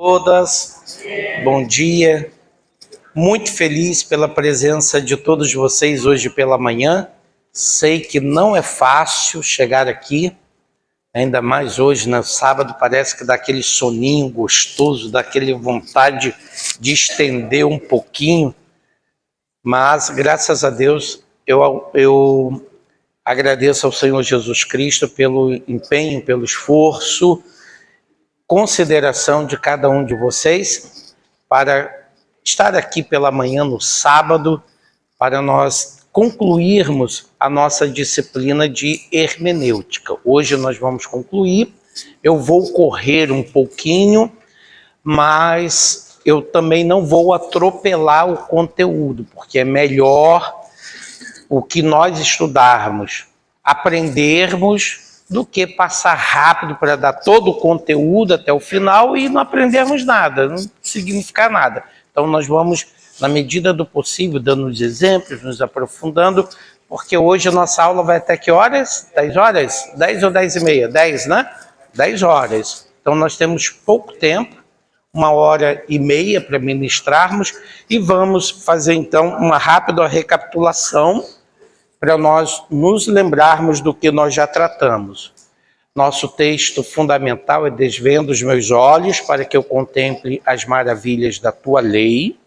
Todas, bom dia. Muito feliz pela presença de todos vocês hoje pela manhã. Sei que não é fácil chegar aqui, ainda mais hoje, no sábado, parece que dá aquele soninho gostoso, dá aquele vontade de estender um pouquinho, mas graças a Deus eu agradeço ao Senhor Jesus Cristo pelo empenho, pelo esforço, consideração de cada um de vocês para estar aqui pela manhã no sábado, para nós concluirmos a nossa disciplina de hermenêutica. Hoje nós vamos concluir, eu vou correr um pouquinho, mas eu também não vou atropelar o conteúdo, porque é melhor o que nós estudarmos, aprendermos, do que passar rápido para dar todo o conteúdo até o final e não aprendermos nada, não significar nada. Então nós vamos, na medida do possível, dando os exemplos, nos aprofundando, porque hoje a nossa aula vai até que horas? 10 horas? 10 ou 10 e meia? 10, né? 10 horas. Então nós temos pouco tempo, 1h30 para ministrarmos, e vamos fazer então uma rápida recapitulação para nós nos lembrarmos do que nós já tratamos. Nosso texto fundamental é Desvendo os meus olhos para que eu contemple as maravilhas da tua lei.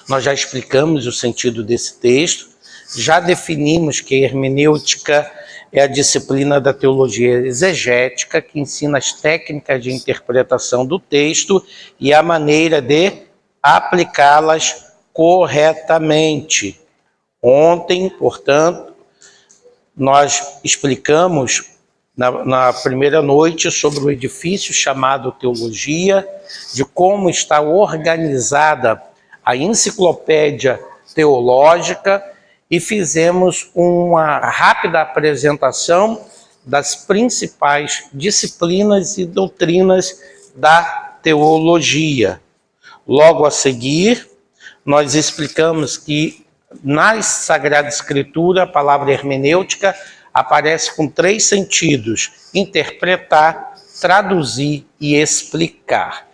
Nós já explicamos o sentido desse texto, já definimos que a hermenêutica é a disciplina da teologia exegética que ensina as técnicas de interpretação do texto e a maneira de aplicá-las corretamente. Ontem, portanto, nós explicamos na primeira noite sobre o edifício chamado teologia, de como está organizada a enciclopédia teológica e fizemos uma rápida apresentação das principais disciplinas e doutrinas da teologia. Logo a seguir, nós explicamos que na Sagrada Escritura, a palavra hermenêutica aparece com 3 sentidos: interpretar, traduzir e explicar.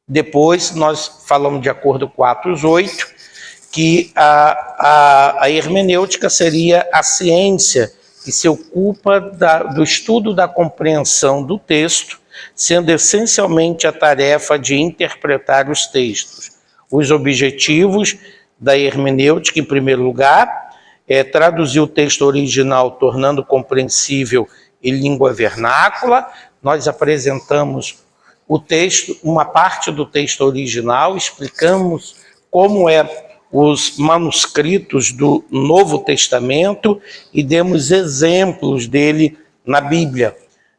Depois nós falamos de acordo com Atos 8, que a hermenêutica seria a ciência que se ocupa do estudo da compreensão do texto, sendo essencialmente a tarefa de interpretar os textos. Os objetivos da hermenêutica, em primeiro lugar, é traduzir o texto original, tornando compreensível em língua vernácula. Nós apresentamos o texto, uma parte do texto original, explicamos como os manuscritos do Novo Testamento e demos exemplos dele na Bíblia.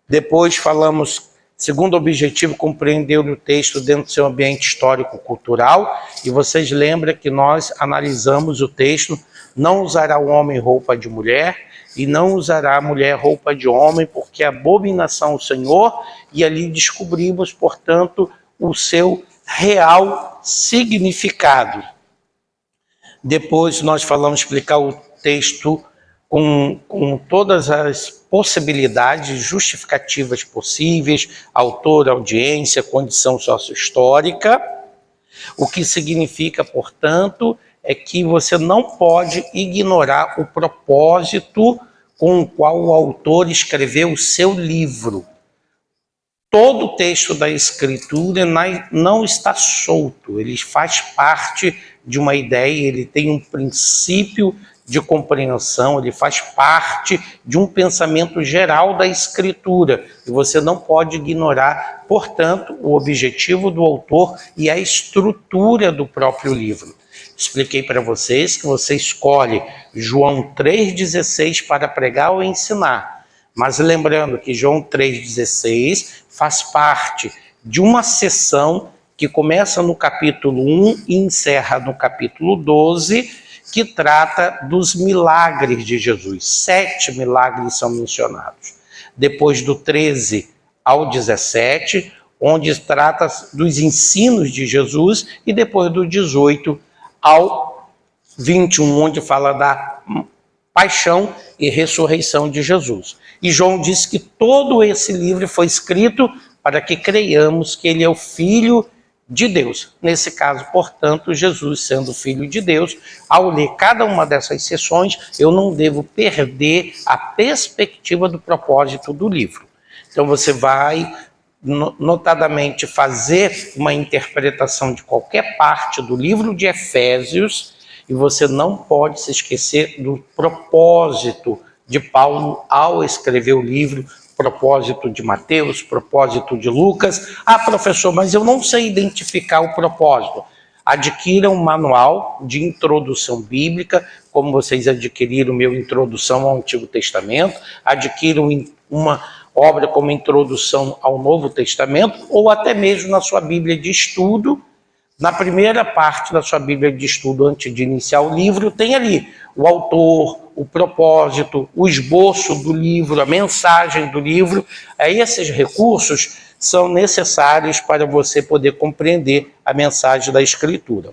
Depois falamos, segundo objetivo, compreender o texto dentro do seu ambiente histórico-cultural, e vocês lembram que nós analisamos o texto: não usará o homem roupa de mulher, e não usará a mulher roupa de homem, porque é abominação ao Senhor, e ali descobrimos, portanto, o seu real significado. Depois nós falamos explicar o texto com todas as possibilidades justificativas possíveis, autor, audiência, condição sociohistórica, o que significa, portanto, é que você não pode ignorar o propósito com o qual o autor escreveu o seu livro. Todo o texto da Escritura não está solto, ele faz parte de uma ideia, ele tem um princípio de compreensão, ele faz parte de um pensamento geral da Escritura, e você não pode ignorar, portanto, o objetivo do autor e a estrutura do próprio livro. Expliquei para vocês que você escolhe João 3,16 para pregar ou ensinar, mas lembrando que João 3,16 faz parte de uma sessão que começa no capítulo 1 e encerra no capítulo 12, que trata dos milagres de Jesus. 7 milagres são mencionados. Depois do 13 ao 17, onde trata dos ensinos de Jesus, e depois do 18 ao 21, onde fala da paixão e ressurreição de Jesus. E João disse que todo esse livro foi escrito para que creiamos que ele é o Filho de Deus. Nesse caso, portanto, Jesus sendo Filho de Deus, ao ler cada uma dessas sessões, eu não devo perder a perspectiva do propósito do livro. Então você vai, notadamente, fazer uma interpretação de qualquer parte do livro de Efésios, e você não pode se esquecer do propósito de Paulo ao escrever o livro, propósito de Mateus, propósito de Lucas. Ah, professor, mas eu não sei identificar o propósito. Adquira um manual de introdução bíblica, como vocês adquiriram o meu Introdução ao Antigo Testamento, adquiram uma obra como Introdução ao Novo Testamento, ou até mesmo na sua Bíblia de estudo. Na primeira parte da sua Bíblia de estudo, antes de iniciar o livro, tem ali o autor, o propósito, o esboço do livro, a mensagem do livro. Esses recursos são necessários para você poder compreender a mensagem da Escritura.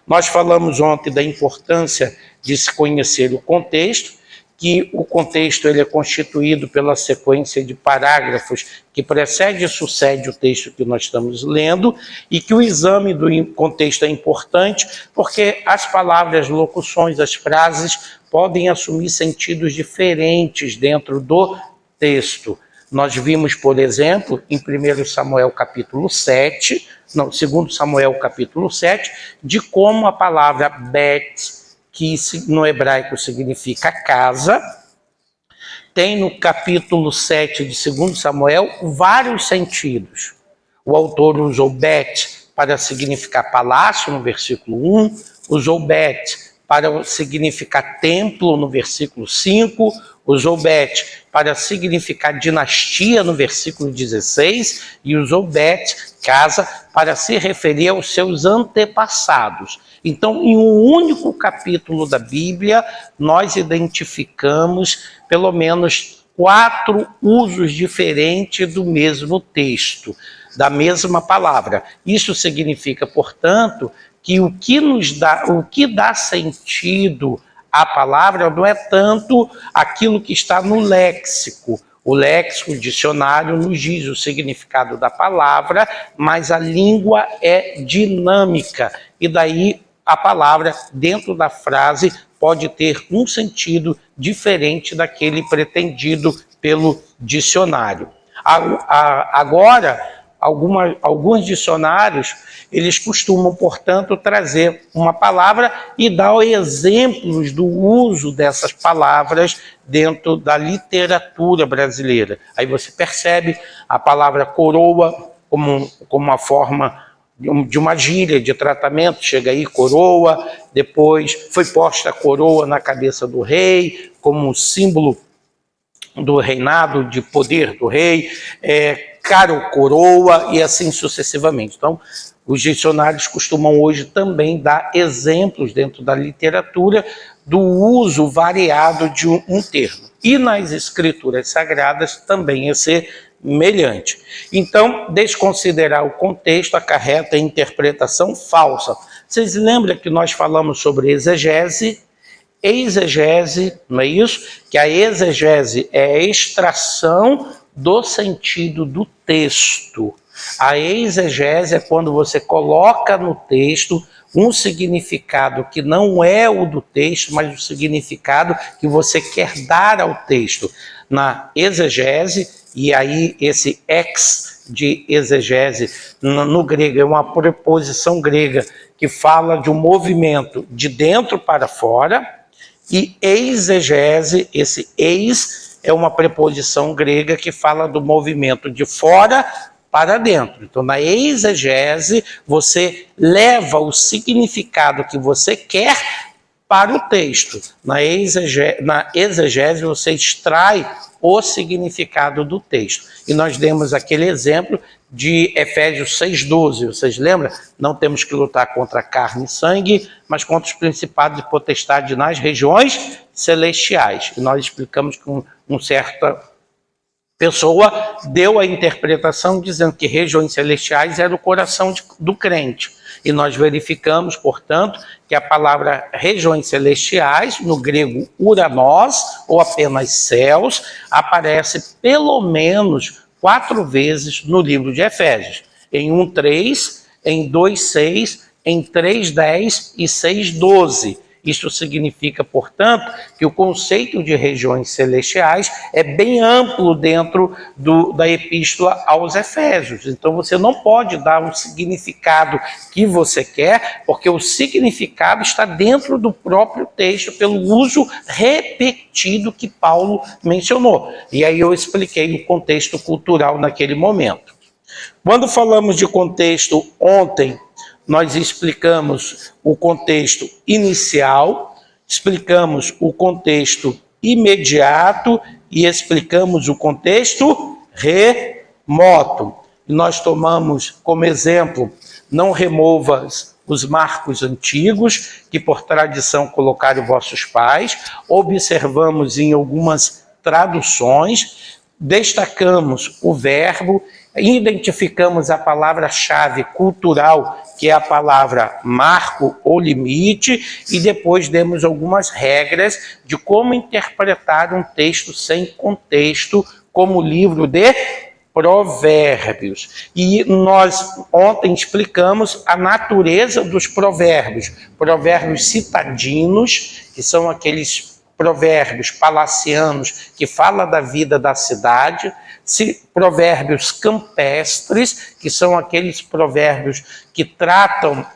Nós falamos ontem da importância de se conhecer o contexto, que o contexto ele é constituído pela sequência de parágrafos que precede e sucede o texto que nós estamos lendo, e que o exame do contexto é importante porque as palavras, locuções, as frases podem assumir sentidos diferentes dentro do texto. Nós vimos, por exemplo, em 1 Samuel capítulo 7, não, 2 Samuel capítulo 7, de como a palavra bet, que no hebraico significa casa, tem no capítulo 7 de 2 Samuel vários sentidos. O autor usou bet para significar palácio, no versículo 1, usou bet para significar templo, no versículo 5, usou bet para significar dinastia, no versículo 16, e usou bet, casa, para se referir aos seus antepassados. Então, em um único capítulo da Bíblia, nós identificamos pelo menos 4 usos diferentes do mesmo texto, da mesma palavra. Isso significa, portanto, que o que dá sentido à palavra não é tanto aquilo que está no léxico. O léxico, o dicionário, nos diz o significado da palavra, mas a língua é dinâmica, e daí a palavra dentro da frase pode ter um sentido diferente daquele pretendido pelo dicionário. Agora, alguns dicionários, eles costumam, portanto, trazer uma palavra e dar exemplos do uso dessas palavras dentro da literatura brasileira. Aí você percebe a palavra coroa como uma forma de uma gíria de tratamento, chega aí coroa, depois foi posta a coroa na cabeça do rei, como símbolo do reinado, de poder do rei, caro coroa, e assim sucessivamente. Então, os dicionários costumam hoje também dar exemplos dentro da literatura do uso variado de um termo. E nas escrituras sagradas também é semelhante. Então, desconsiderar o contexto acarreta a interpretação falsa. Vocês lembram que nós falamos sobre exegese? Exegese, não é isso? Que a exegese é a extração do sentido do texto. A exegese é quando você coloca no texto um significado que não é o do texto, mas o significado que você quer dar ao texto. Na exegese, e aí esse ex de exegese no grego é uma preposição grega que fala de um movimento de dentro para fora, e exegese, esse eis é uma preposição grega que fala do movimento de fora para dentro. Então, na exegese, você leva o significado que você quer para o texto. Na exegese, você extrai o significado do texto. E nós demos aquele exemplo de Efésios 6,12. Vocês lembram? Não temos que lutar contra carne e sangue, mas contra os principados e potestades nas regiões celestiais. E nós explicamos que uma certa pessoa deu a interpretação dizendo que regiões celestiais era o coração do crente. E nós verificamos, portanto, que a palavra regiões celestiais, no grego uranos, ou apenas céus, aparece pelo menos 4 vezes no livro de Efésios. Em 1:3, em 2:6, em 3:10 e 6:12. Isso significa, portanto, que o conceito de regiões celestiais é bem amplo dentro da epístola aos Efésios. Então você não pode dar um significado que você quer, porque o significado está dentro do próprio texto, pelo uso repetido que Paulo mencionou. E aí eu expliquei o contexto cultural naquele momento. Quando falamos de contexto ontem, nós explicamos o contexto inicial, explicamos o contexto imediato e explicamos o contexto remoto. Nós tomamos como exemplo, não removas os marcos antigos, que por tradição colocaram vossos pais. Observamos em algumas traduções, destacamos o verbo, identificamos a palavra-chave cultural, que é a palavra marco ou limite, e depois demos algumas regras de como interpretar um texto sem contexto, como o livro de Provérbios. E nós ontem explicamos a natureza dos provérbios. Provérbios citadinos, que são aqueles provérbios palacianos que falam da vida da cidade, provérbios campestres, que são aqueles provérbios que tratam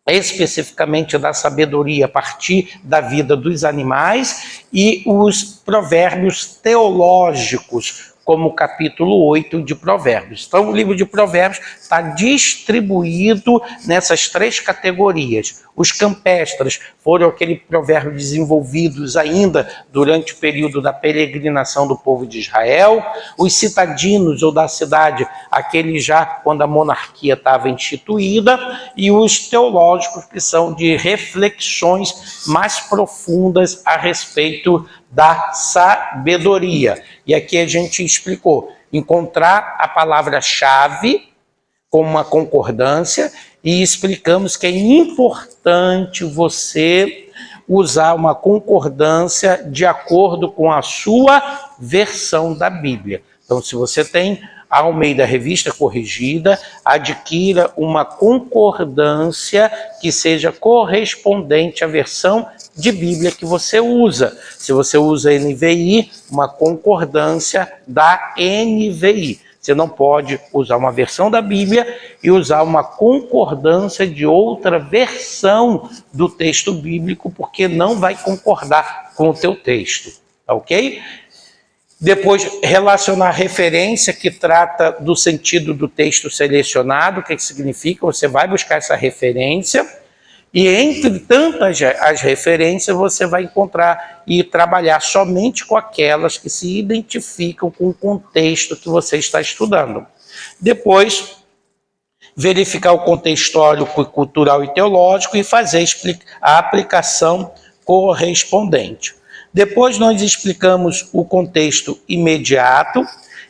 especificamente da sabedoria a partir da vida dos animais, e os provérbios teológicos, como o capítulo 8 de Provérbios. Então, o livro de Provérbios está distribuído nessas 3 categorias. Os campestres foram aqueles provérbios desenvolvidos ainda durante o período da peregrinação do povo de Israel. Os citadinos, ou da cidade, aqueles já quando a monarquia estava instituída. E os teológicos, que são de reflexões mais profundas a respeito da sabedoria. E aqui a gente explicou, encontrar a palavra-chave com uma concordância, e explicamos que é importante você usar uma concordância de acordo com a sua versão da Bíblia. Então, se você tem a Almeida Revista Corrigida, adquira uma concordância que seja correspondente à versão de Bíblia que você usa. Se você usa NVI, uma concordância da NVI. Você não pode usar uma versão da Bíblia e usar uma concordância de outra versão do texto bíblico, porque não vai concordar com o teu texto, tá ok? Depois, relacionar referência, que trata do sentido do texto selecionado, o que significa, você vai buscar essa referência, e entre tantas as referências, você vai encontrar e trabalhar somente com aquelas que se identificam com o contexto que você está estudando. Depois, verificar o contexto histórico, cultural e teológico e fazer a aplicação correspondente. Depois nós explicamos o contexto imediato,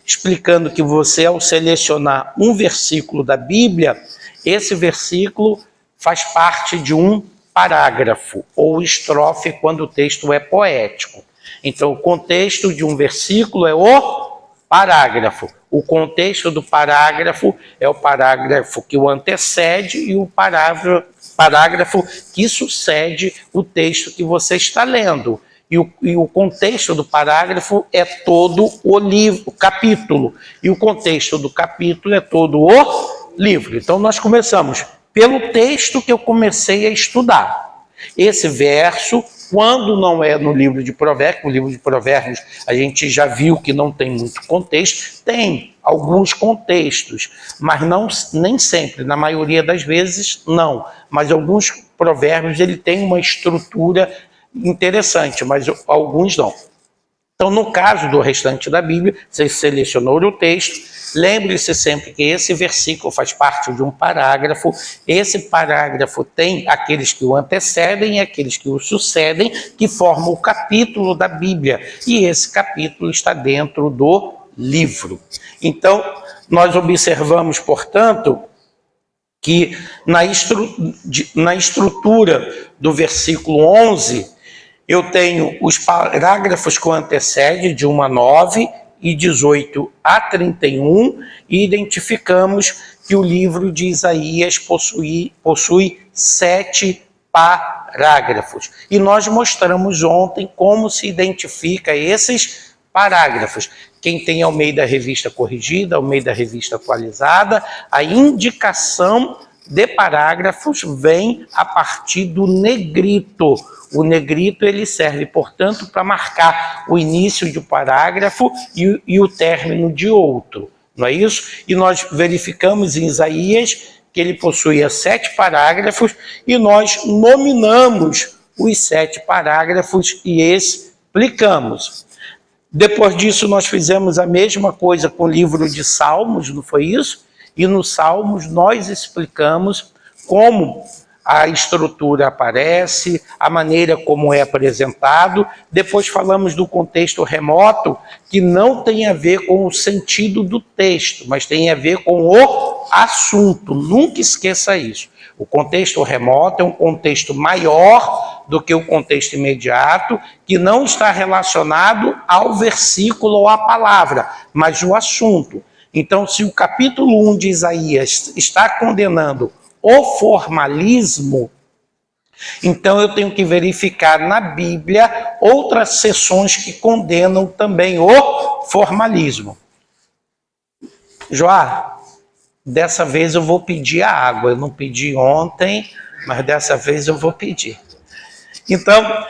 explicando que você, ao selecionar um versículo da Bíblia, esse versículo faz parte de um parágrafo ou estrofe quando o texto é poético. Então, o contexto de um versículo é o parágrafo. O contexto do parágrafo é o parágrafo que o antecede e o parágrafo que sucede o texto que você está lendo. E o contexto do parágrafo é todo o livro, o capítulo. E o contexto do capítulo é todo o livro. Então, nós começamos pelo texto que eu comecei a estudar. Esse verso, quando não é no livro de Provérbios, o livro de Provérbios a gente já viu que não tem muito contexto, tem alguns contextos, mas não, nem sempre, na maioria das vezes não. Mas alguns provérbios ele tem uma estrutura interessante, mas alguns não. Então, no caso do restante da Bíblia, você selecionou o texto, lembre-se sempre que esse versículo faz parte de um parágrafo, esse parágrafo tem aqueles que o antecedem e aqueles que o sucedem, que formam o capítulo da Bíblia, e esse capítulo está dentro do livro. Então, nós observamos, portanto, que na estrutura do versículo 11, eu tenho os parágrafos que o antecedem, de 1 a 9, e 18 a 31, e identificamos que o livro de Isaías possui 7 parágrafos. E nós mostramos ontem como se identifica esses parágrafos. Quem tem Almeida Revista Corrigida, Almeida Revista Atualizada, a indicação de parágrafos vem a partir do negrito. O negrito ele serve, portanto, para marcar o início de um parágrafo e o término de outro, não é isso? E nós verificamos em Isaías que ele possuía 7 parágrafos e nós nominamos os 7 parágrafos e explicamos. Depois disso, nós fizemos a mesma coisa com o livro de Salmos, não foi isso? E nos Salmos nós explicamos como a estrutura aparece, a maneira como é apresentado. Depois falamos do contexto remoto, que não tem a ver com o sentido do texto, mas tem a ver com o assunto. Nunca esqueça isso. O contexto remoto é um contexto maior do que o contexto imediato, que não está relacionado ao versículo ou à palavra, mas o assunto. Então, se o capítulo 1 de Isaías está condenando o formalismo, então eu tenho que verificar na Bíblia outras seções que condenam também o formalismo. Joá, dessa vez eu vou pedir a água. Eu não pedi ontem, mas dessa vez eu vou pedir. Então,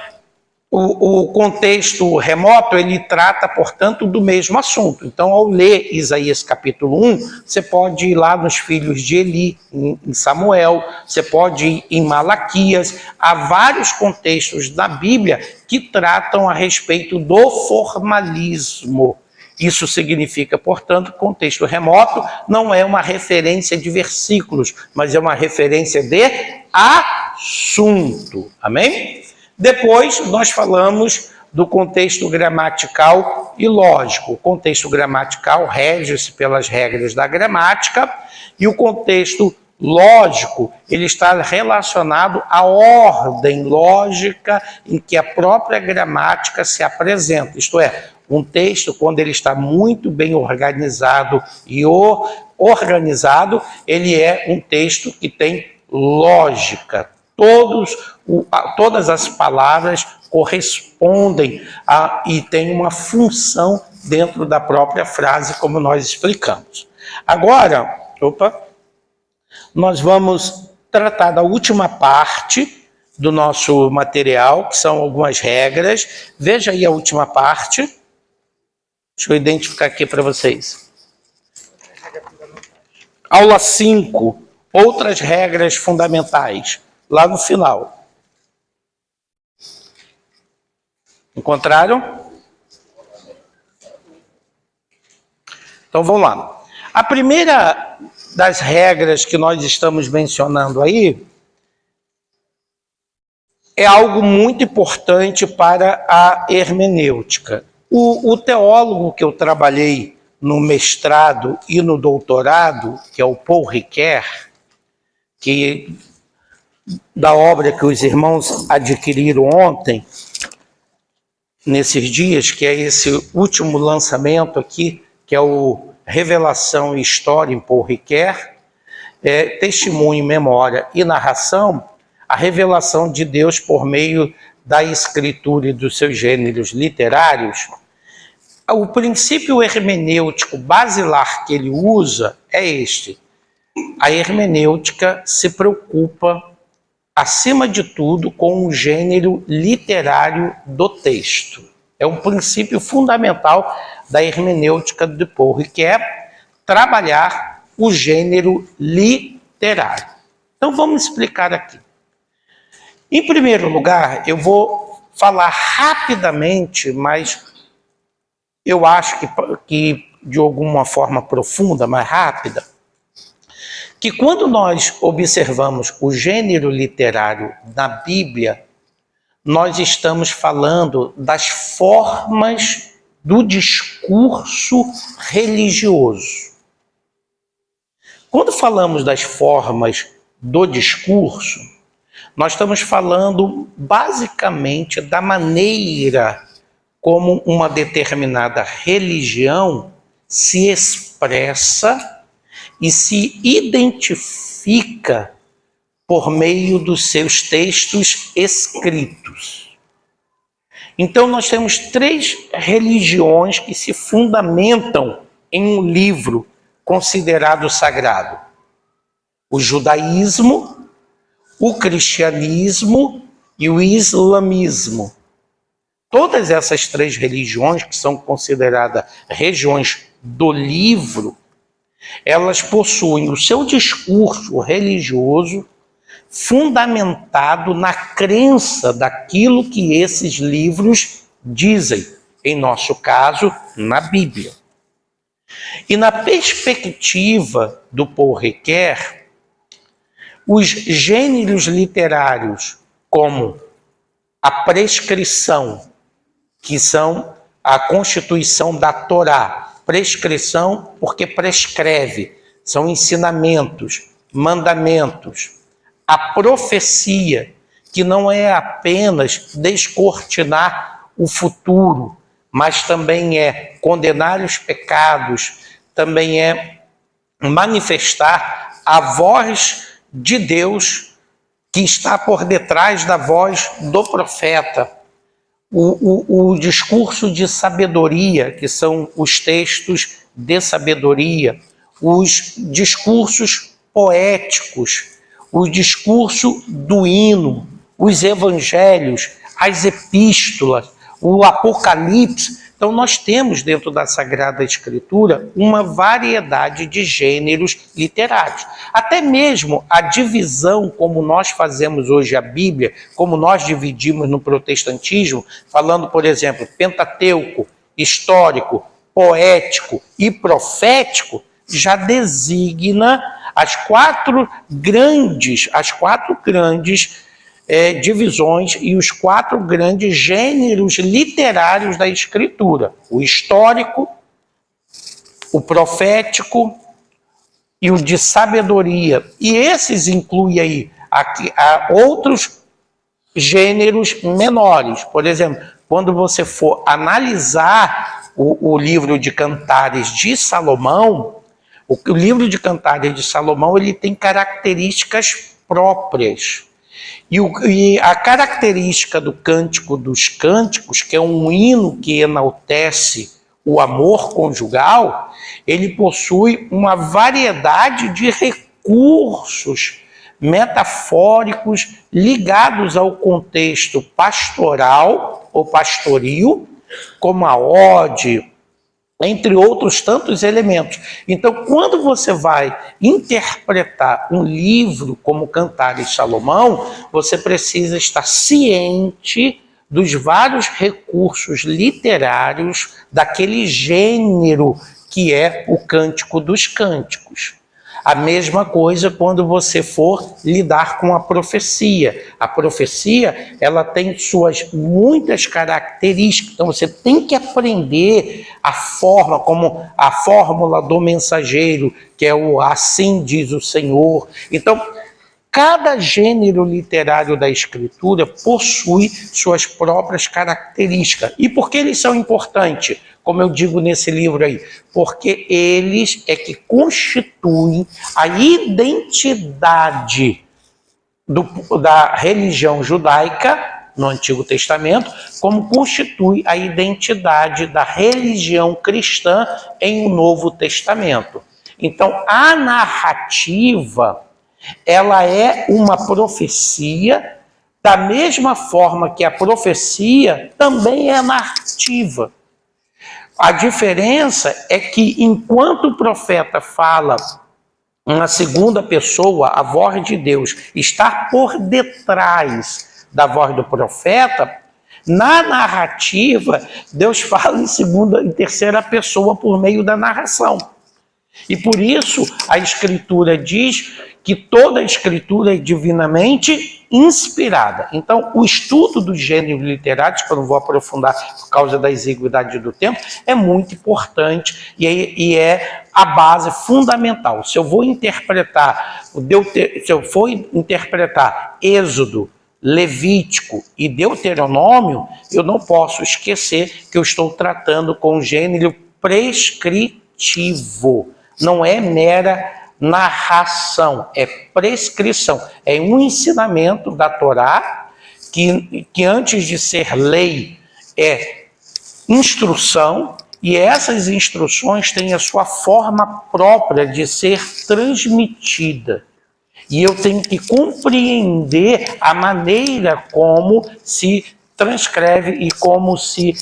o contexto remoto, ele trata, portanto, do mesmo assunto. Então, ao ler Isaías capítulo 1, você pode ir lá nos filhos de Eli, em Samuel, você pode ir em Malaquias. Há vários contextos da Bíblia que tratam a respeito do formalismo. Isso significa, portanto, que o contexto remoto não é uma referência de versículos, mas é uma referência de assunto. Amém? Depois, nós falamos do contexto gramatical e lógico. O contexto gramatical rege-se pelas regras da gramática e o contexto lógico, ele está relacionado à ordem lógica em que a própria gramática se apresenta. Isto é, um texto, quando ele está muito bem organizado e organizado, ele é um texto que tem lógica. Todas as palavras correspondem e têm uma função dentro da própria frase, como nós explicamos. Agora, nós vamos tratar da última parte do nosso material, que são algumas regras. Veja aí a última parte. Deixa eu identificar aqui para vocês. Aula 5, outras regras fundamentais. Lá no final. Encontraram? Então vamos lá. A primeira das regras que nós estamos mencionando aí é algo muito importante para a hermenêutica. O teólogo que eu trabalhei no mestrado e no doutorado, que é o Paul Ricoeur, que da obra que os irmãos adquiriram ontem, nesses dias, que é esse último lançamento aqui, que é o Revelação e História em Paul Ricoeur, testemunho, memória e narração, a revelação de Deus por meio da escritura e dos seus gêneros literários. O princípio hermenêutico basilar que ele usa é este. A hermenêutica se preocupa, acima de tudo, com o gênero literário do texto. É um princípio fundamental da hermenêutica de Paul Ricoeur, trabalhar o gênero literário. Então vamos explicar aqui. Em primeiro lugar, eu vou falar rapidamente, mas eu acho que de alguma forma profunda, mais rápida, que quando nós observamos o gênero literário na Bíblia, nós estamos falando das formas do discurso religioso. Quando falamos das formas do discurso, nós estamos falando basicamente da maneira como uma determinada religião se expressa e se identifica por meio dos seus textos escritos. Então nós temos 3 religiões que se fundamentam em um livro considerado sagrado: o judaísmo, o cristianismo e o islamismo. Todas essas 3 religiões, que são consideradas religiões do livro, elas possuem o seu discurso religioso fundamentado na crença daquilo que esses livros dizem, em nosso caso, na Bíblia. E na perspectiva do Paul Ricoeur, os gêneros literários como a prescrição, que são a constituição da Torá, prescrição porque prescreve, são ensinamentos, mandamentos. A profecia, que não é apenas descortinar o futuro, mas também é condenar os pecados, também é manifestar a voz de Deus que está por detrás da voz do profeta. O discurso de sabedoria, que são os textos de sabedoria, os discursos poéticos, o discurso do hino, os evangelhos, as epístolas, o Apocalipse. Então nós temos dentro da Sagrada Escritura uma variedade de gêneros literários. Até mesmo a divisão, como nós fazemos hoje a Bíblia, como nós dividimos no protestantismo, falando, por exemplo, Pentateuco, histórico, poético e profético, já designa as quatro grandes divisões e os 4 grandes gêneros literários da Escritura: o histórico, o profético e o de sabedoria. E esses incluem aí outros gêneros menores. Por exemplo, quando você for analisar o livro de Cantares de Salomão, o livro de Cantares de Salomão ele tem características próprias. E a característica do Cântico dos Cânticos, que é um hino que enaltece o amor conjugal, ele possui uma variedade de recursos metafóricos ligados ao contexto pastoral ou pastoril, como a ode, entre outros tantos elementos. Então, quando você vai interpretar um livro como Cantares de Salomão, você precisa estar ciente dos vários recursos literários daquele gênero que é o Cântico dos Cânticos. A mesma coisa quando você for lidar com a profecia. A profecia, ela tem suas muitas características. Então você tem que aprender a forma, como a fórmula do mensageiro, que é o assim diz o Senhor. Então, cada gênero literário da Escritura possui suas próprias características. E por que eles são importantes? Como eu digo nesse livro aí, porque eles é que constituem a identidade da religião judaica no Antigo Testamento, como constitui a identidade da religião cristã em o Novo Testamento. Então, a narrativa, ela é uma profecia, da mesma forma que a profecia também é narrativa. A diferença é que, enquanto o profeta fala uma segunda pessoa, a voz de Deus está por detrás da voz do profeta, na narrativa, Deus fala em terceira pessoa por meio da narração. E por isso a Escritura diz que toda a Escritura é divinamente inspirada. Então, o estudo dos gêneros literários, que eu não vou aprofundar por causa da exiguidade do tempo, é muito importante e é a base fundamental. Se eu for interpretar Êxodo, Levítico e Deuteronômio, eu não posso esquecer que eu estou tratando com gênero prescritivo. Não é mera narração, é prescrição. É um ensinamento da Torá que antes de ser lei é instrução, e essas instruções têm a sua forma própria de ser transmitida. E eu tenho que compreender a maneira como se transcreve e como se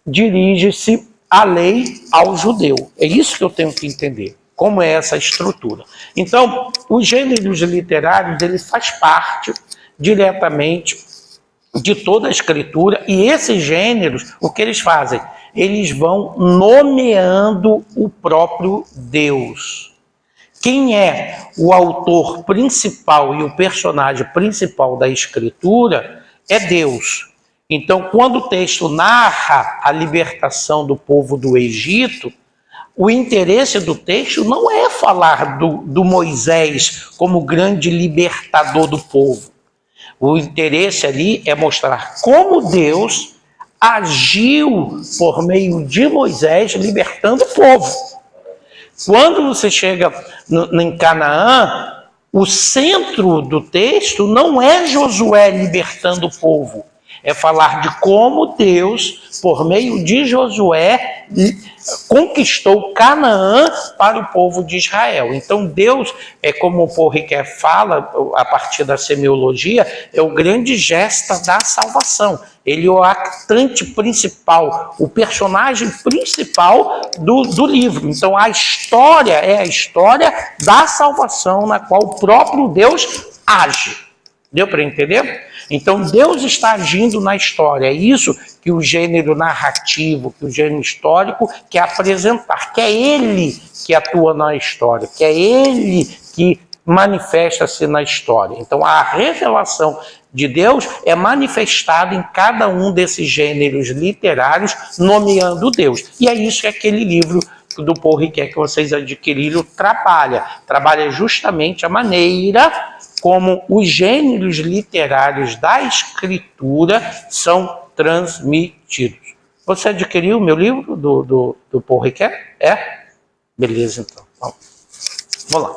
dirige-se a lei ao judeu. É isso que eu tenho que entender, como é essa estrutura. Então, os gêneros literários, ele faz parte diretamente de toda a escritura, e esses gêneros, o que eles fazem? Eles vão nomeando o próprio Deus. Quem é o autor principal e o personagem principal da escritura é Deus. Então, quando o texto narra a libertação do povo do Egito, o interesse do texto não é falar do Moisés como grande libertador do povo. O interesse ali é mostrar como Deus agiu por meio de Moisés libertando o povo. Quando você chega em Canaã, o centro do texto não é Josué libertando o povo. É falar de como Deus, por meio de Josué, conquistou Canaã para o povo de Israel. Então Deus, como o Paul Ricoeur fala, a partir da semiologia, é o grande gesto da salvação. Ele é o actante principal, o personagem principal do livro. Então a história é a história da salvação na qual o próprio Deus age. Deu para entender? Então Deus está agindo na história. É isso que o gênero narrativo, que o gênero histórico quer apresentar. Que é Ele que atua na história, que é Ele que manifesta-se na história. Então a revelação de Deus é manifestada em cada um desses gêneros literários, nomeando Deus. E é isso que aquele livro do Paul Ricoeur que vocês adquiriram trabalha. Trabalha justamente a maneira como os gêneros literários da escritura são transmitidos. Você adquiriu o meu livro do Paul Ricoeur? É? Beleza, então. Vamos lá.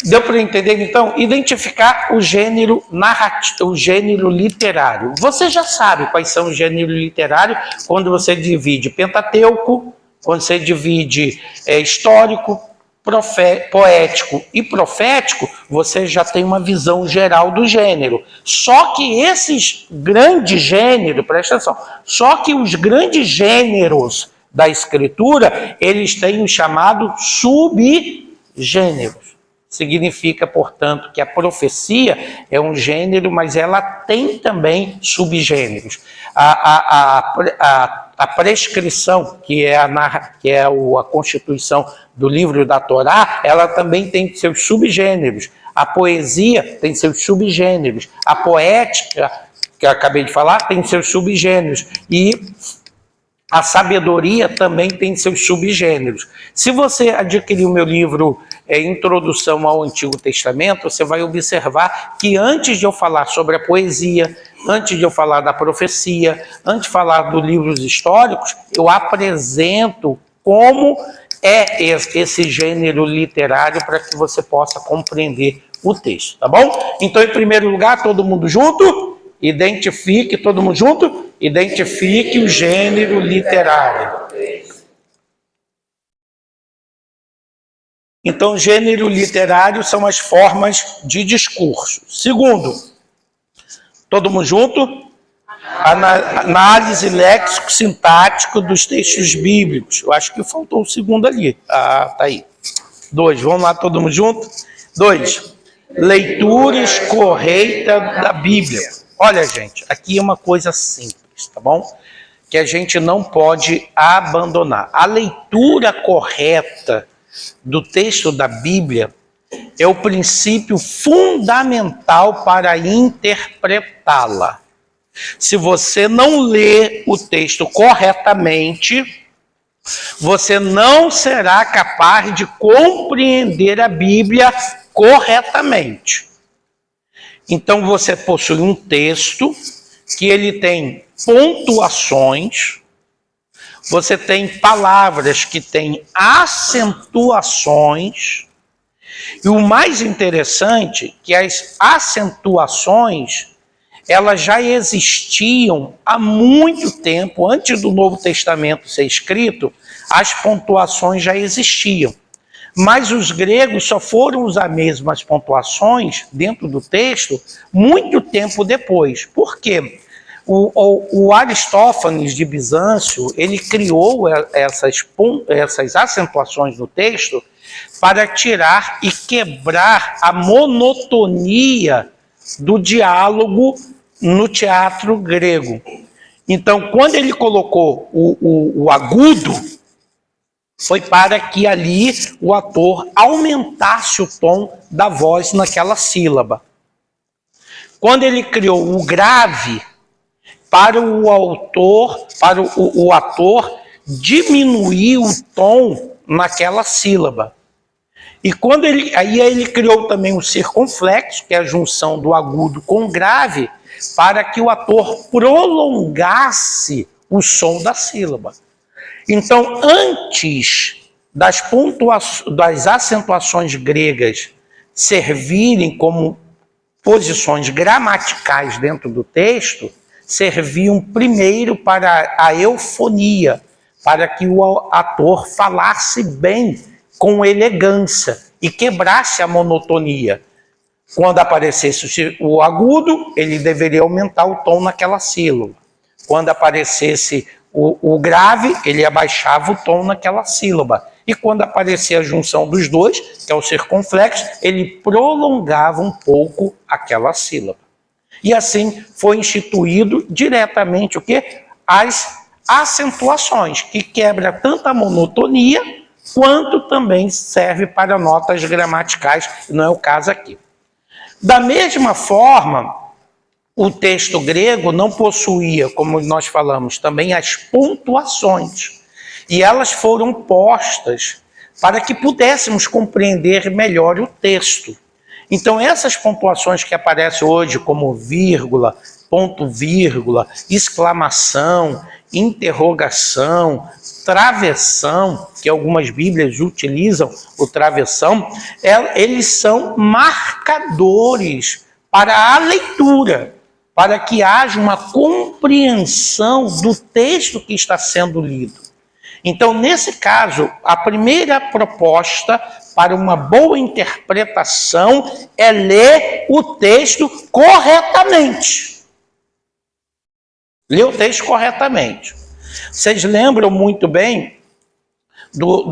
Deu para entender, então? Identificar o gênero narrativo, o gênero literário. Você já sabe quais são os gêneros literários quando você divide Pentateuco, quando você divide histórico, poético e profético, você já tem uma visão geral do gênero. Só que esses grandes gêneros, presta atenção, só que os grandes gêneros da escritura, eles têm o chamado subgêneros. Significa, portanto, que a profecia é um gênero, mas ela tem também subgêneros. A prescrição, que é a constituição do livro da Torá, ela também tem seus subgêneros. A poesia tem seus subgêneros. A poética, que eu acabei de falar, tem seus subgêneros. E a sabedoria também tem seus subgêneros. Se você adquirir o meu livro Introdução ao Antigo Testamento, você vai observar que antes de eu falar sobre a poesia, antes de eu falar da profecia, antes de falar dos livros históricos, eu apresento como é esse gênero literário para que você possa compreender o texto, tá bom? Então, em primeiro lugar, todo mundo junto? Identifique, todo mundo junto? Identifique o gênero literário. Então, gênero literário são as formas de discurso. Segundo, todo mundo junto? Análise léxico-sintático dos textos bíblicos. Eu acho que faltou o segundo ali. Ah, tá aí. 2, vamos lá, todo mundo junto? 2, leituras corretas da Bíblia. Olha, gente, aqui é uma coisa simples, tá bom? Que a gente não pode abandonar. A leitura correta do texto da Bíblia é o princípio fundamental para interpretá-la. Se você não lê o texto corretamente, você não será capaz de compreender a Bíblia corretamente. Então você possui um texto que ele tem pontuações, você tem palavras que têm acentuações, e o mais interessante é que as acentuações, elas já existiam há muito tempo, antes do Novo Testamento ser escrito, as pontuações já existiam. Mas os gregos só foram usar mesmo as pontuações dentro do texto muito tempo depois. Por quê? O Aristófanes de Bizâncio, ele criou essas acentuações no texto para tirar e quebrar a monotonia do diálogo no teatro grego. Então, quando ele colocou o agudo, foi para que ali o ator aumentasse o tom da voz naquela sílaba. Quando ele criou o grave, para o ator diminuir o tom naquela sílaba. E quando ele criou também o circunflexo, que é a junção do agudo com o grave, para que o ator prolongasse o som da sílaba. Então, antes das acentuações gregas servirem como posições gramaticais dentro do texto, serviam primeiro para a eufonia, para que o ator falasse bem, com elegância, e quebrasse a monotonia. Quando aparecesse o agudo, ele deveria aumentar o tom naquela sílaba. Quando aparecesse o grave, ele abaixava o tom naquela sílaba. E quando aparecia a junção dos dois, que é o circunflexo, ele prolongava um pouco aquela sílaba. E assim foi instituído diretamente o quê? As acentuações, que quebra tanto a monotonia, quanto também serve para notas gramaticais, não é o caso aqui. Da mesma forma, o texto grego não possuía, como nós falamos, também as pontuações. E elas foram postas para que pudéssemos compreender melhor o texto. Então, essas pontuações que aparecem hoje como vírgula, ponto vírgula, exclamação, interrogação, travessão, que algumas Bíblias utilizam o travessão, eles são marcadores para a leitura, para que haja uma compreensão do texto que está sendo lido. Então, nesse caso, a primeira proposta para uma boa interpretação é ler o texto corretamente. Ler o texto corretamente. Vocês lembram muito bem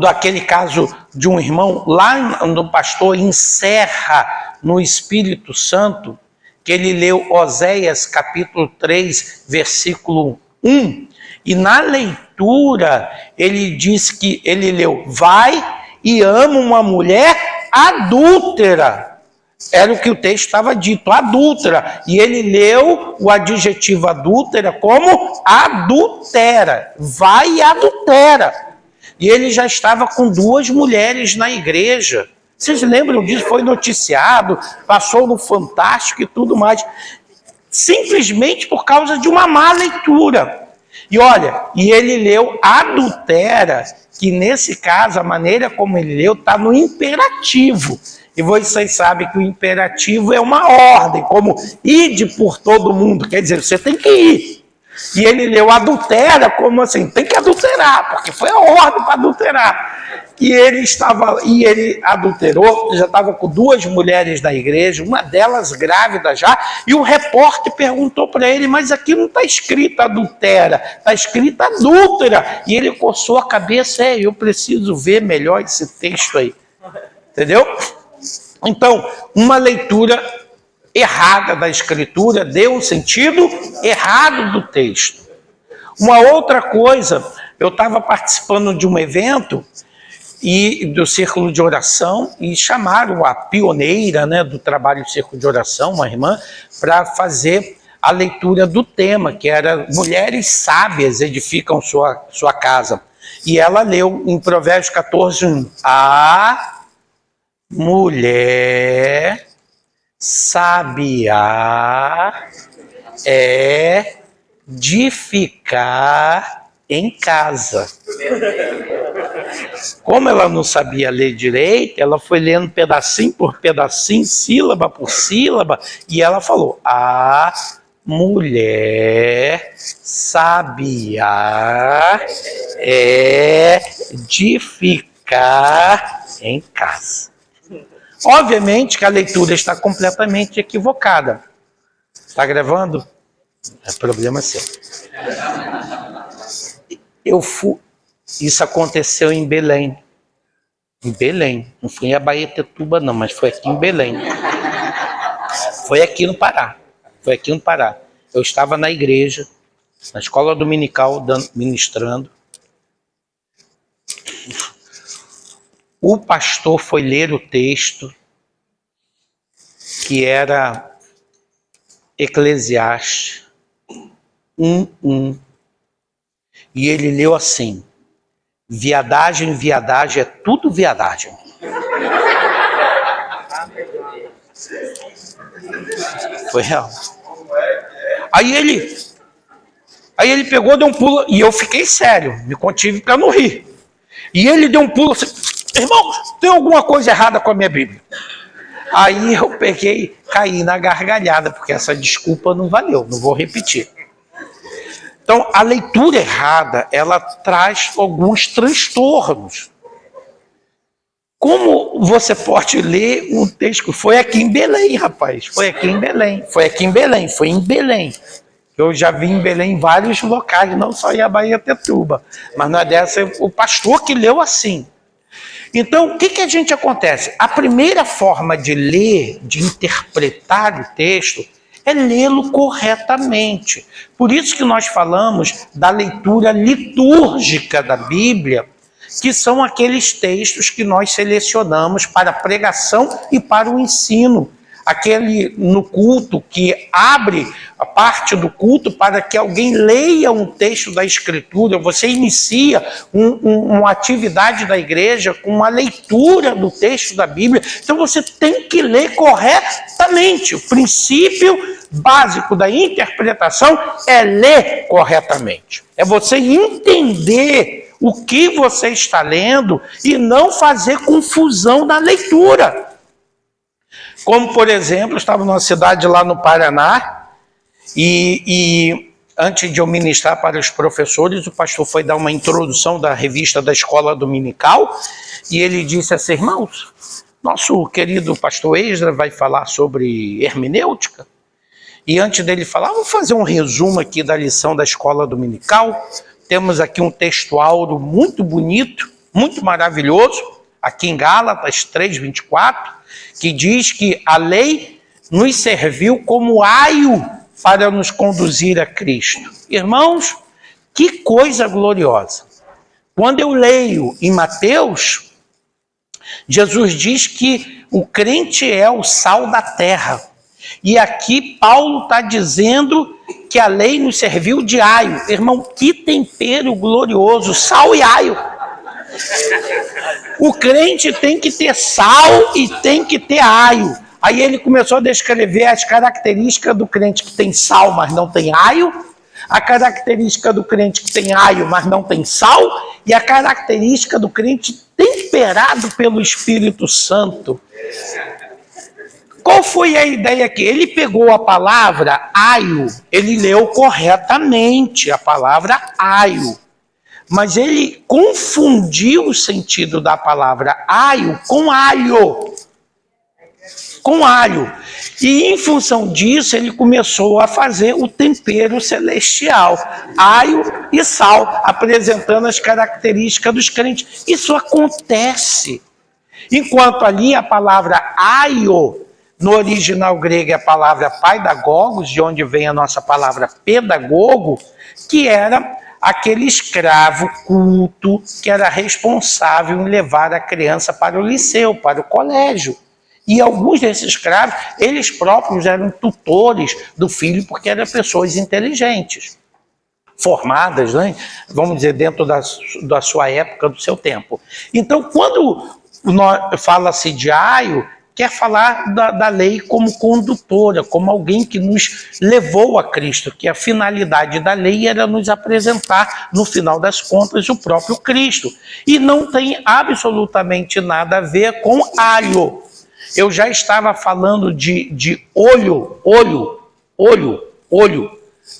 daquele caso de um irmão lá no pastor em Serra, no Espírito Santo, que ele leu Oséias capítulo 3, versículo 1, e na leitura ele diz que ele leu: vai e ama uma mulher adúltera. Era o que o texto estava dito, adúltera. E ele leu o adjetivo adúltera como adultera. Vai e adultera. E ele já estava com 2 mulheres na igreja. Vocês lembram disso? Foi noticiado, passou no Fantástico e tudo mais. Simplesmente por causa de uma má leitura. E olha, e ele leu adultera, que nesse caso, a maneira como ele leu está no imperativo. E vocês sabem que o imperativo é uma ordem, como ide por todo mundo. Quer dizer, você tem que ir. E ele leu adultera como assim, tem que adulterar, porque foi a ordem para adulterar. E ele adulterou, já estava com 2 mulheres da igreja, uma delas grávida já, e o repórter perguntou para ele: mas aqui não está escrito adultera, está escrito adúltera. E ele coçou a cabeça: eu preciso ver melhor esse texto aí. Entendeu? Então, uma leitura errada da escritura deu um sentido errado do texto. Uma outra coisa, eu estava participando de um evento do Círculo de Oração e chamaram a pioneira, né, do trabalho do Círculo de Oração, uma irmã, para fazer a leitura do tema, que era Mulheres Sábias Edificam Sua Casa. E ela leu em Provérbios 14, 1, a mulher Sabiá é de ficar em casa. Como ela não sabia ler direito, ela foi lendo pedacinho por pedacinho, sílaba por sílaba, e ela falou: a mulher sabiá é de ficar em casa. Obviamente que a leitura está completamente equivocada. Está gravando? É problema seu. Isso aconteceu em Belém. Em Belém. Não foi em Abaetetuba, não, mas foi aqui em Belém. Foi aqui no Pará. Foi aqui no Pará. Eu estava na igreja, na escola dominical, ministrando. O pastor foi ler o texto, que era Eclesiastes 1:1. E ele leu assim: viadagem, viadagem, é tudo viadagem. Foi real. Aí ele pegou, deu um pulo, e eu fiquei sério, me contive para não rir. E ele deu um pulo assim: irmão, tem alguma coisa errada com a minha Bíblia? Aí eu peguei, caí na gargalhada, porque essa desculpa não valeu, não vou repetir. Então, a leitura errada, ela traz alguns transtornos. Como você pode ler um texto? Foi aqui em Belém, rapaz. Foi aqui em Belém. Foi aqui em Belém. Foi em Belém. Eu já vi em Belém em vários locais, não só em Abaetetuba. Mas não é dessa, o pastor que leu assim. Então, o que a gente acontece? A primeira forma de ler, de interpretar o texto, é lê-lo corretamente. Por isso que nós falamos da leitura litúrgica da Bíblia, que são aqueles textos que nós selecionamos para a pregação e para o ensino. Aquele no culto que abre a parte do culto para que alguém leia um texto da Escritura. Você inicia uma atividade da igreja com uma leitura do texto da Bíblia. Então você tem que ler corretamente. O princípio básico da interpretação é ler corretamente. É você entender o que você está lendo e não fazer confusão na leitura. Como, por exemplo, eu estava numa cidade lá no Paraná e antes de eu ministrar para os professores, o pastor foi dar uma introdução da revista da escola dominical e ele disse assim: irmãos, nosso querido pastor Esdra vai falar sobre hermenêutica. E antes dele falar, vamos fazer um resumo aqui da lição da escola dominical. Temos aqui um textuário muito bonito, muito maravilhoso, aqui em Gálatas 3:24, que diz que a lei nos serviu como aio para nos conduzir a Cristo. Irmãos, que coisa gloriosa. Quando eu leio em Mateus, Jesus diz que o crente é o sal da terra. E aqui Paulo está dizendo que a lei nos serviu de aio. Irmão, que tempero glorioso, sal e aio. O crente tem que ter sal e tem que ter aio. Aí ele começou a descrever as características do crente que tem sal, mas não tem aio, a característica do crente que tem aio, mas não tem sal, e a característica do crente temperado pelo Espírito Santo. Qual foi a ideia aqui? Ele pegou a palavra aio, ele leu corretamente a palavra aio. Mas ele confundiu o sentido da palavra aio com alho. Com alho. E em função disso, ele começou a fazer o tempero celestial. Aio e sal, apresentando as características dos crentes. Isso acontece. Enquanto ali a palavra aio, no original grego é a palavra paidagogos, de onde vem a nossa palavra pedagogo, que era aquele escravo culto que era responsável em levar a criança para o liceu, para o colégio. E alguns desses escravos, eles próprios eram tutores do filho, porque eram pessoas inteligentes, formadas, né? Vamos dizer, dentro da sua época, do seu tempo. Então, quando fala-se de aio, quer falar da lei como condutora, como alguém que nos levou a Cristo, que a finalidade da lei era nos apresentar, no final das contas, o próprio Cristo. E não tem absolutamente nada a ver com alho. Eu já estava falando de olho,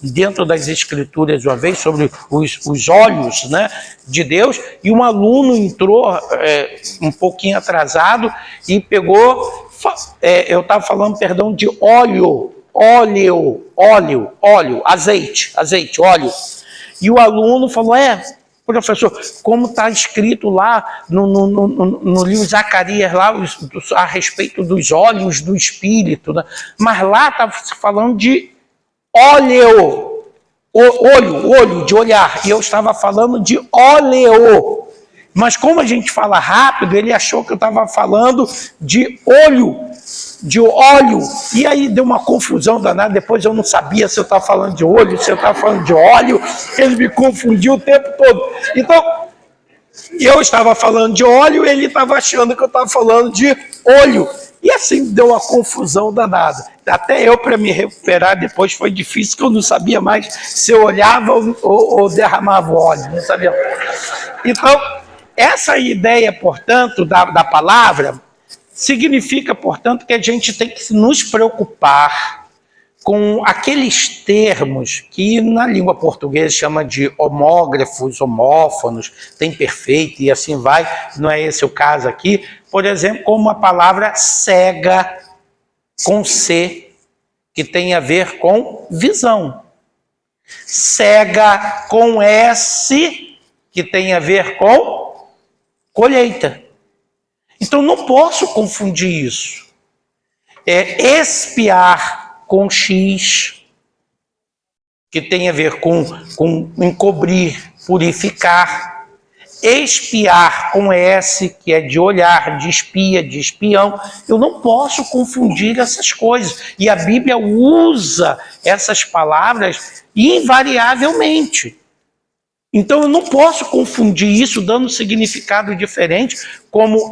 dentro das Escrituras uma vez, sobre os olhos, né, de Deus, e um aluno entrou um pouquinho atrasado e pegou, eu estava falando, perdão, de óleo, azeite, óleo. E o aluno falou, professor, como está escrito lá no livro de Zacarias, lá, a respeito dos olhos do Espírito, né? Mas lá está falando de olho, de olhar, e eu estava falando de óleo. Mas como a gente fala rápido, ele achou que eu estava falando de óleo, e aí deu uma confusão danada. Depois eu não sabia se eu estava falando de olho, se eu estava falando de óleo, ele me confundiu o tempo todo. Então, eu estava falando de óleo, ele estava achando que eu estava falando de olho. E assim deu uma confusão danada. Até eu, para me recuperar depois, foi difícil, que eu não sabia mais se eu olhava ou derramava óleo. Não sabia. Então, essa ideia, portanto, da palavra, significa, portanto, que a gente tem que nos preocupar com aqueles termos que na língua portuguesa chama de homógrafos, homófonos, tem perfeito e assim vai, não é esse o caso aqui. Por exemplo, como a palavra cega, com C, que tem a ver com visão. Cega, com S, que tem a ver com colheita. Então não posso confundir isso. Espiar, com X, que tem a ver com encobrir, purificar. Espiar, com S, que é de olhar, de espia, de espião. Eu não posso confundir essas coisas. E a Bíblia usa essas palavras invariavelmente. Então eu não posso confundir isso dando significado diferente, como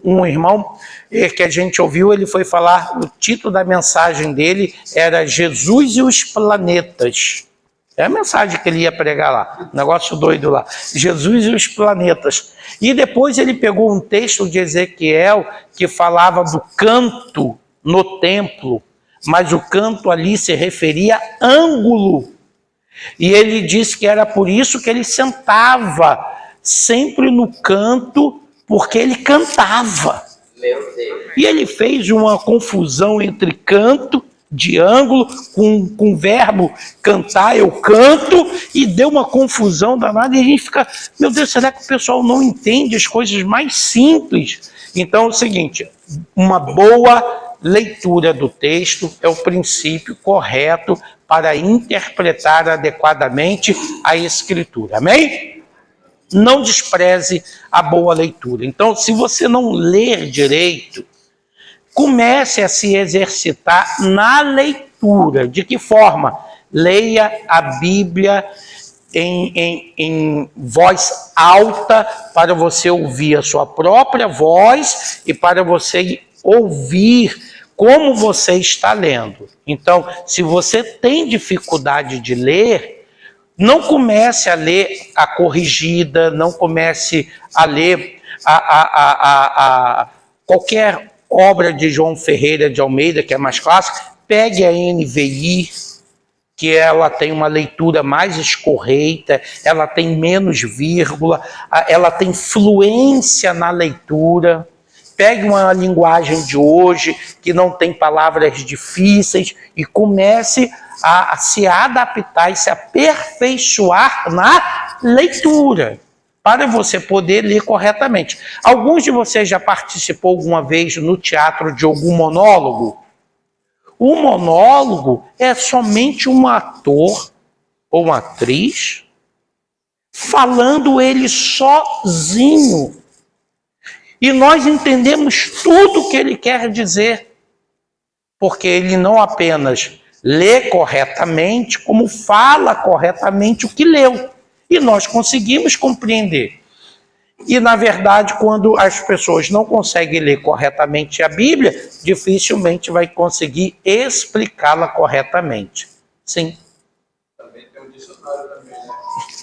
um irmão que a gente ouviu, ele foi falar, o título da mensagem dele era Jesus e os planetas. É a mensagem que ele ia pregar lá, negócio doido lá, Jesus e os planetas. E depois ele pegou um texto de Ezequiel que falava do canto no templo, mas o canto ali se referia a ângulo. E ele disse que era por isso que ele sentava sempre no canto, porque ele cantava. Meu Deus. E ele fez uma confusão entre canto, de ângulo, com o verbo cantar, eu canto, e deu uma confusão danada, e a gente fica, meu Deus, será que o pessoal não entende as coisas mais simples? Então é o seguinte, uma boa leitura do texto é o princípio correto para interpretar adequadamente a Escritura. Amém? Não despreze a boa leitura. Então, se você não ler direito, comece a se exercitar na leitura. De que forma? Leia a Bíblia em voz alta, para você ouvir a sua própria voz e para você ouvir como você está lendo. Então, se você tem dificuldade de ler, não comece a ler a corrigida, não comece a ler qualquer obra de João Ferreira de Almeida, que é mais clássica. Pegue a NVI, que ela tem uma leitura mais escorreita, ela tem menos vírgula, ela tem fluência na leitura. Pegue uma linguagem de hoje, que não tem palavras difíceis, e comece a se adaptar e se aperfeiçoar na leitura, para você poder ler corretamente. Alguns de vocês já participou alguma vez no teatro de algum monólogo? O monólogo é somente um ator ou uma atriz falando ele sozinho. E nós entendemos tudo o que ele quer dizer, porque ele não apenas lê corretamente, como fala corretamente o que leu. E nós conseguimos compreender. E, na verdade, quando as pessoas não conseguem ler corretamente a Bíblia, dificilmente vai conseguir explicá-la corretamente. Sim. Também tem um dicionário também, né?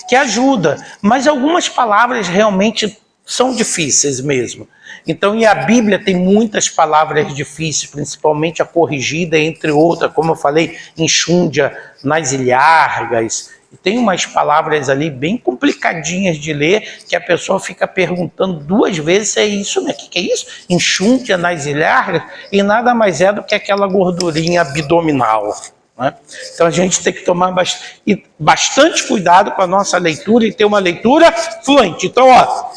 Que ajuda, mas algumas palavras realmente são difíceis mesmo. Então, e a Bíblia tem muitas palavras difíceis, principalmente a corrigida, entre outras, como eu falei, enxúndia nas ilhargas. Tem umas palavras ali bem complicadinhas de ler, que a pessoa fica perguntando 2 vezes se é isso, né? O que é isso? Enxúndia nas ilhargas, e nada mais é do que aquela gordurinha abdominal. Né? Então a gente tem que tomar bastante cuidado com a nossa leitura e ter uma leitura fluente. Então, ó,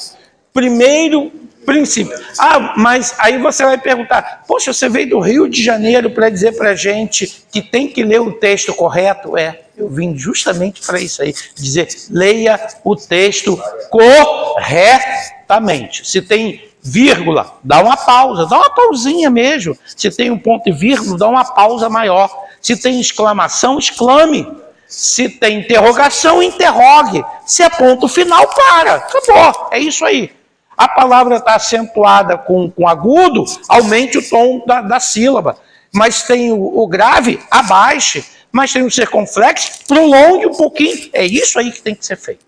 primeiro princípio. Ah, mas aí você vai perguntar, poxa, você veio do Rio de Janeiro para dizer para a gente que tem que ler o texto correto? Eu vim justamente para isso aí, dizer, leia o texto corretamente. Se tem vírgula, dá uma pausinha mesmo. Se tem um ponto e vírgula, dá uma pausa maior. Se tem exclamação, exclame. Se tem interrogação, interrogue. Se é ponto final, para. Acabou. É isso aí. A palavra está acentuada com agudo, aumente o tom da sílaba. Mas tem o grave, abaixe. Mas tem o circunflexo, prolongue um pouquinho. É isso aí que tem que ser feito.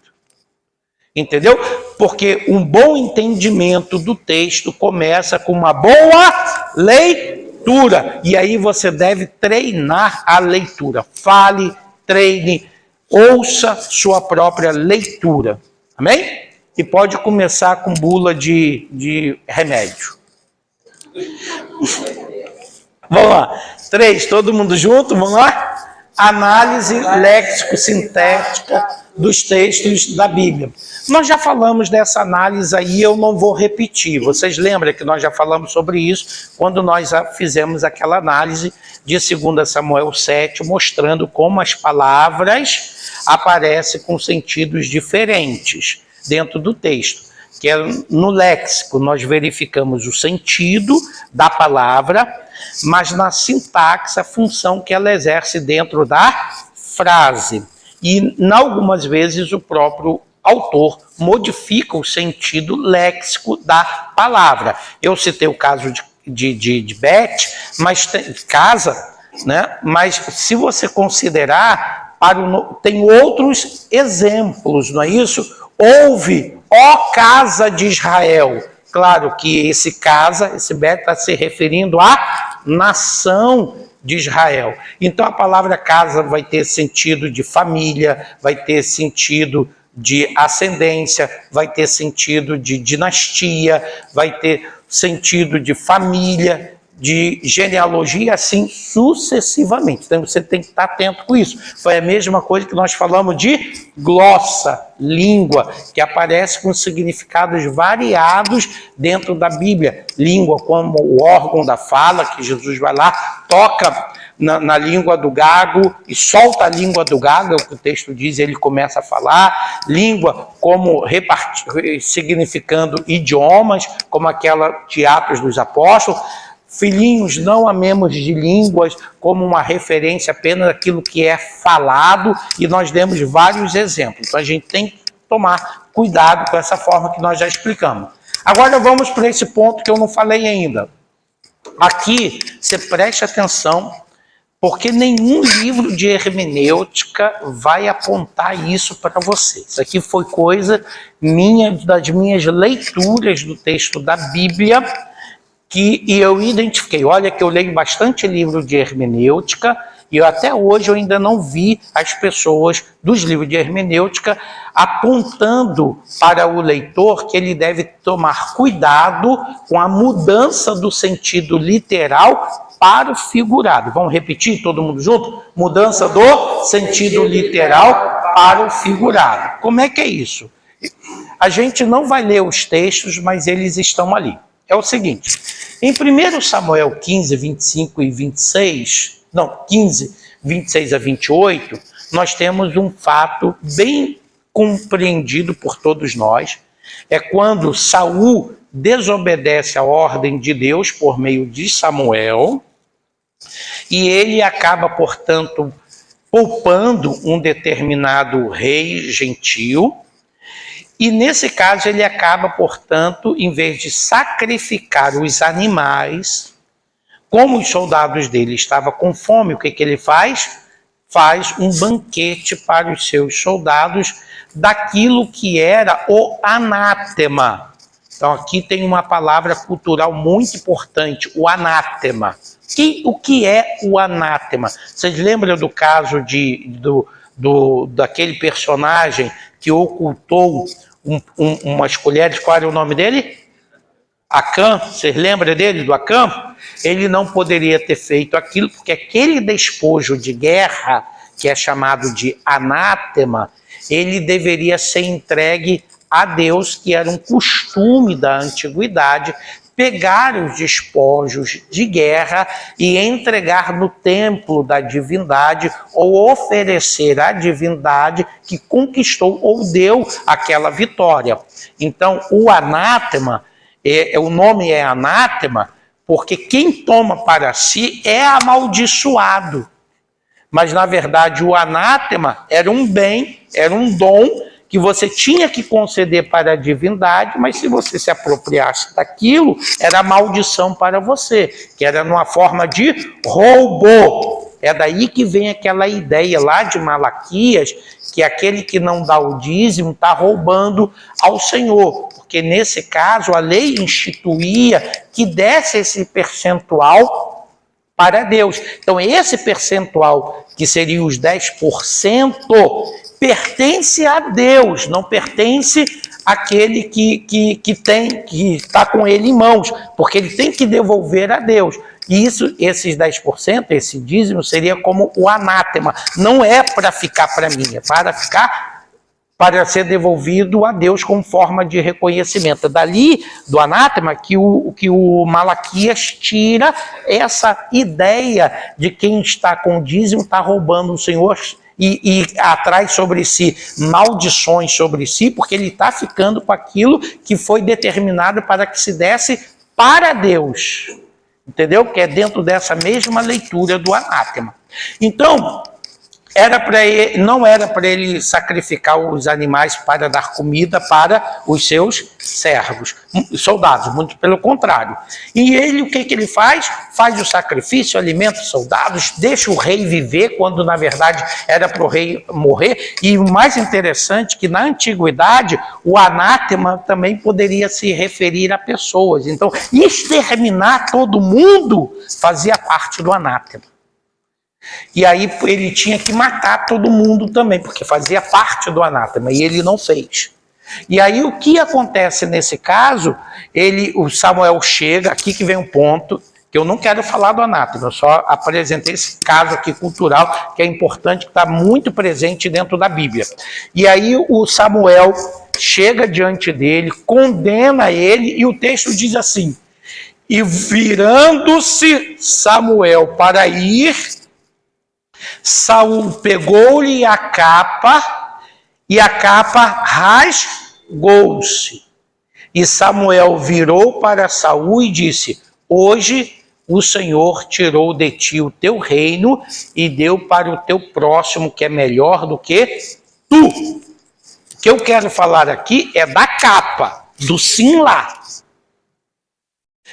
Entendeu? Porque um bom entendimento do texto começa com uma boa leitura. E aí você deve treinar a leitura. Fale, treine, ouça sua própria leitura. Amém? E pode começar com bula de remédio. Vamos lá. 3, todo mundo junto? Vamos lá? Análise léxico-sintética dos textos da Bíblia. Nós já falamos dessa análise aí, eu não vou repetir. Vocês lembram que nós já falamos sobre isso quando nós fizemos aquela análise de 2 Samuel 7, mostrando como as palavras aparecem com sentidos diferentes dentro do texto. Que é no léxico, nós verificamos o sentido da palavra, mas na sintaxe, a função que ela exerce dentro da frase. E, algumas vezes, o próprio autor modifica o sentido léxico da palavra. Eu citei o caso de Beth, mas casa, né? Mas se você considerar, tem outros exemplos, não é isso? Ouve, ó casa de Israel. Claro que esse Beth está se referindo à nação de Israel. Então a palavra casa vai ter sentido de família, vai ter sentido de ascendência, vai ter sentido de dinastia, vai ter sentido de família, de genealogia, assim sucessivamente. Então você tem que estar atento com isso. Foi a mesma coisa que nós falamos de glossa, língua, que aparece com significados variados dentro da Bíblia. Língua como o órgão da fala, que Jesus vai lá, toca na língua do gago e solta a língua do gago, é o que o texto diz, ele começa a falar. Língua como significando idiomas, como aquela de Atos dos Apóstolos. Filhinhos, não amemos de línguas como uma referência apenas àquilo que é falado, e nós demos vários exemplos. Então a gente tem que tomar cuidado com essa forma que nós já explicamos. Agora vamos para esse ponto que eu não falei ainda. Aqui, você preste atenção, porque nenhum livro de hermenêutica vai apontar isso para você. Isso aqui foi coisa das minhas leituras do texto da Bíblia, e eu identifiquei. Olha que eu leio bastante livro de hermenêutica, e até hoje eu ainda não vi as pessoas dos livros de hermenêutica apontando para o leitor que ele deve tomar cuidado com a mudança do sentido literal para o figurado. Vamos repetir todo mundo junto? Mudança do sentido literal para o figurado. Como é que é isso? A gente não vai ler os textos, mas eles estão ali. É o seguinte, em 1 Samuel 15, 25 e 26, 15, 26 a 28, nós temos um fato bem compreendido por todos nós. É quando Saul desobedece a ordem de Deus por meio de Samuel, e ele acaba, portanto, poupando um determinado rei gentil, E nesse caso ele acaba, portanto, em vez de sacrificar os animais, como os soldados dele estavam com fome, o que ele faz? Faz um banquete para os seus soldados daquilo que era o anátema. Então aqui tem uma palavra cultural muito importante, o anátema. O que é o anátema? Vocês lembram do caso daquele personagem que ocultou umas colheres? Qual era o nome dele? Acã. Vocês lembram dele, do Acã? Ele não poderia ter feito aquilo, porque aquele despojo de guerra, que é chamado de anátema, ele deveria ser entregue a Deus, que era um costume da antiguidade, pegar os despojos de guerra e entregar no templo da divindade ou oferecer à divindade que conquistou ou deu aquela vitória. Então, o anátema, o nome é anátema porque quem toma para si é amaldiçoado. Mas, na verdade, o anátema era um bem, era um dom que você tinha que conceder para a divindade, mas se você se apropriasse daquilo, era maldição para você, que era numa forma de roubo. É daí que vem aquela ideia lá de Malaquias, que aquele que não dá o dízimo está roubando ao Senhor, porque nesse caso a lei instituía que desse esse percentual para Deus. Então esse percentual, que seria os 10%, pertence a Deus, não pertence àquele que está com ele em mãos, porque ele tem que devolver a Deus. E esses 10%, esse dízimo, seria como o anátema. Não é para ficar para mim, é para ser devolvido a Deus como forma de reconhecimento. Dali, do anátema, que o Malaquias tira essa ideia de quem está com o dízimo está roubando o Senhor e atrai sobre si maldições sobre si, porque ele está ficando com aquilo que foi determinado para que se desse para Deus. Entendeu? Que é dentro dessa mesma leitura do anátema. Então, não era para ele sacrificar os animais para dar comida para os seus servos, soldados, muito pelo contrário. E ele, o que ele faz? Faz o sacrifício, alimenta os soldados, deixa o rei viver, quando na verdade era para o rei morrer. E o mais interessante é que na antiguidade o anátema também poderia se referir a pessoas. Então, exterminar todo mundo fazia parte do anátema. E aí ele tinha que matar todo mundo também, porque fazia parte do anátema, e ele não fez. E aí o que acontece nesse caso, o Samuel chega, aqui que vem um ponto, que eu não quero falar do anátema, eu só apresentei esse caso aqui cultural, que é importante, que está muito presente dentro da Bíblia. E aí o Samuel chega diante dele, condena ele, e o texto diz assim: e virando-se Samuel para ir, Saul pegou-lhe a capa, e a capa rasgou-se. E Samuel virou para Saul e disse: hoje o Senhor tirou de ti o teu reino e deu para o teu próximo, que é melhor do que tu. O que eu quero falar aqui é da capa, do Sinlá.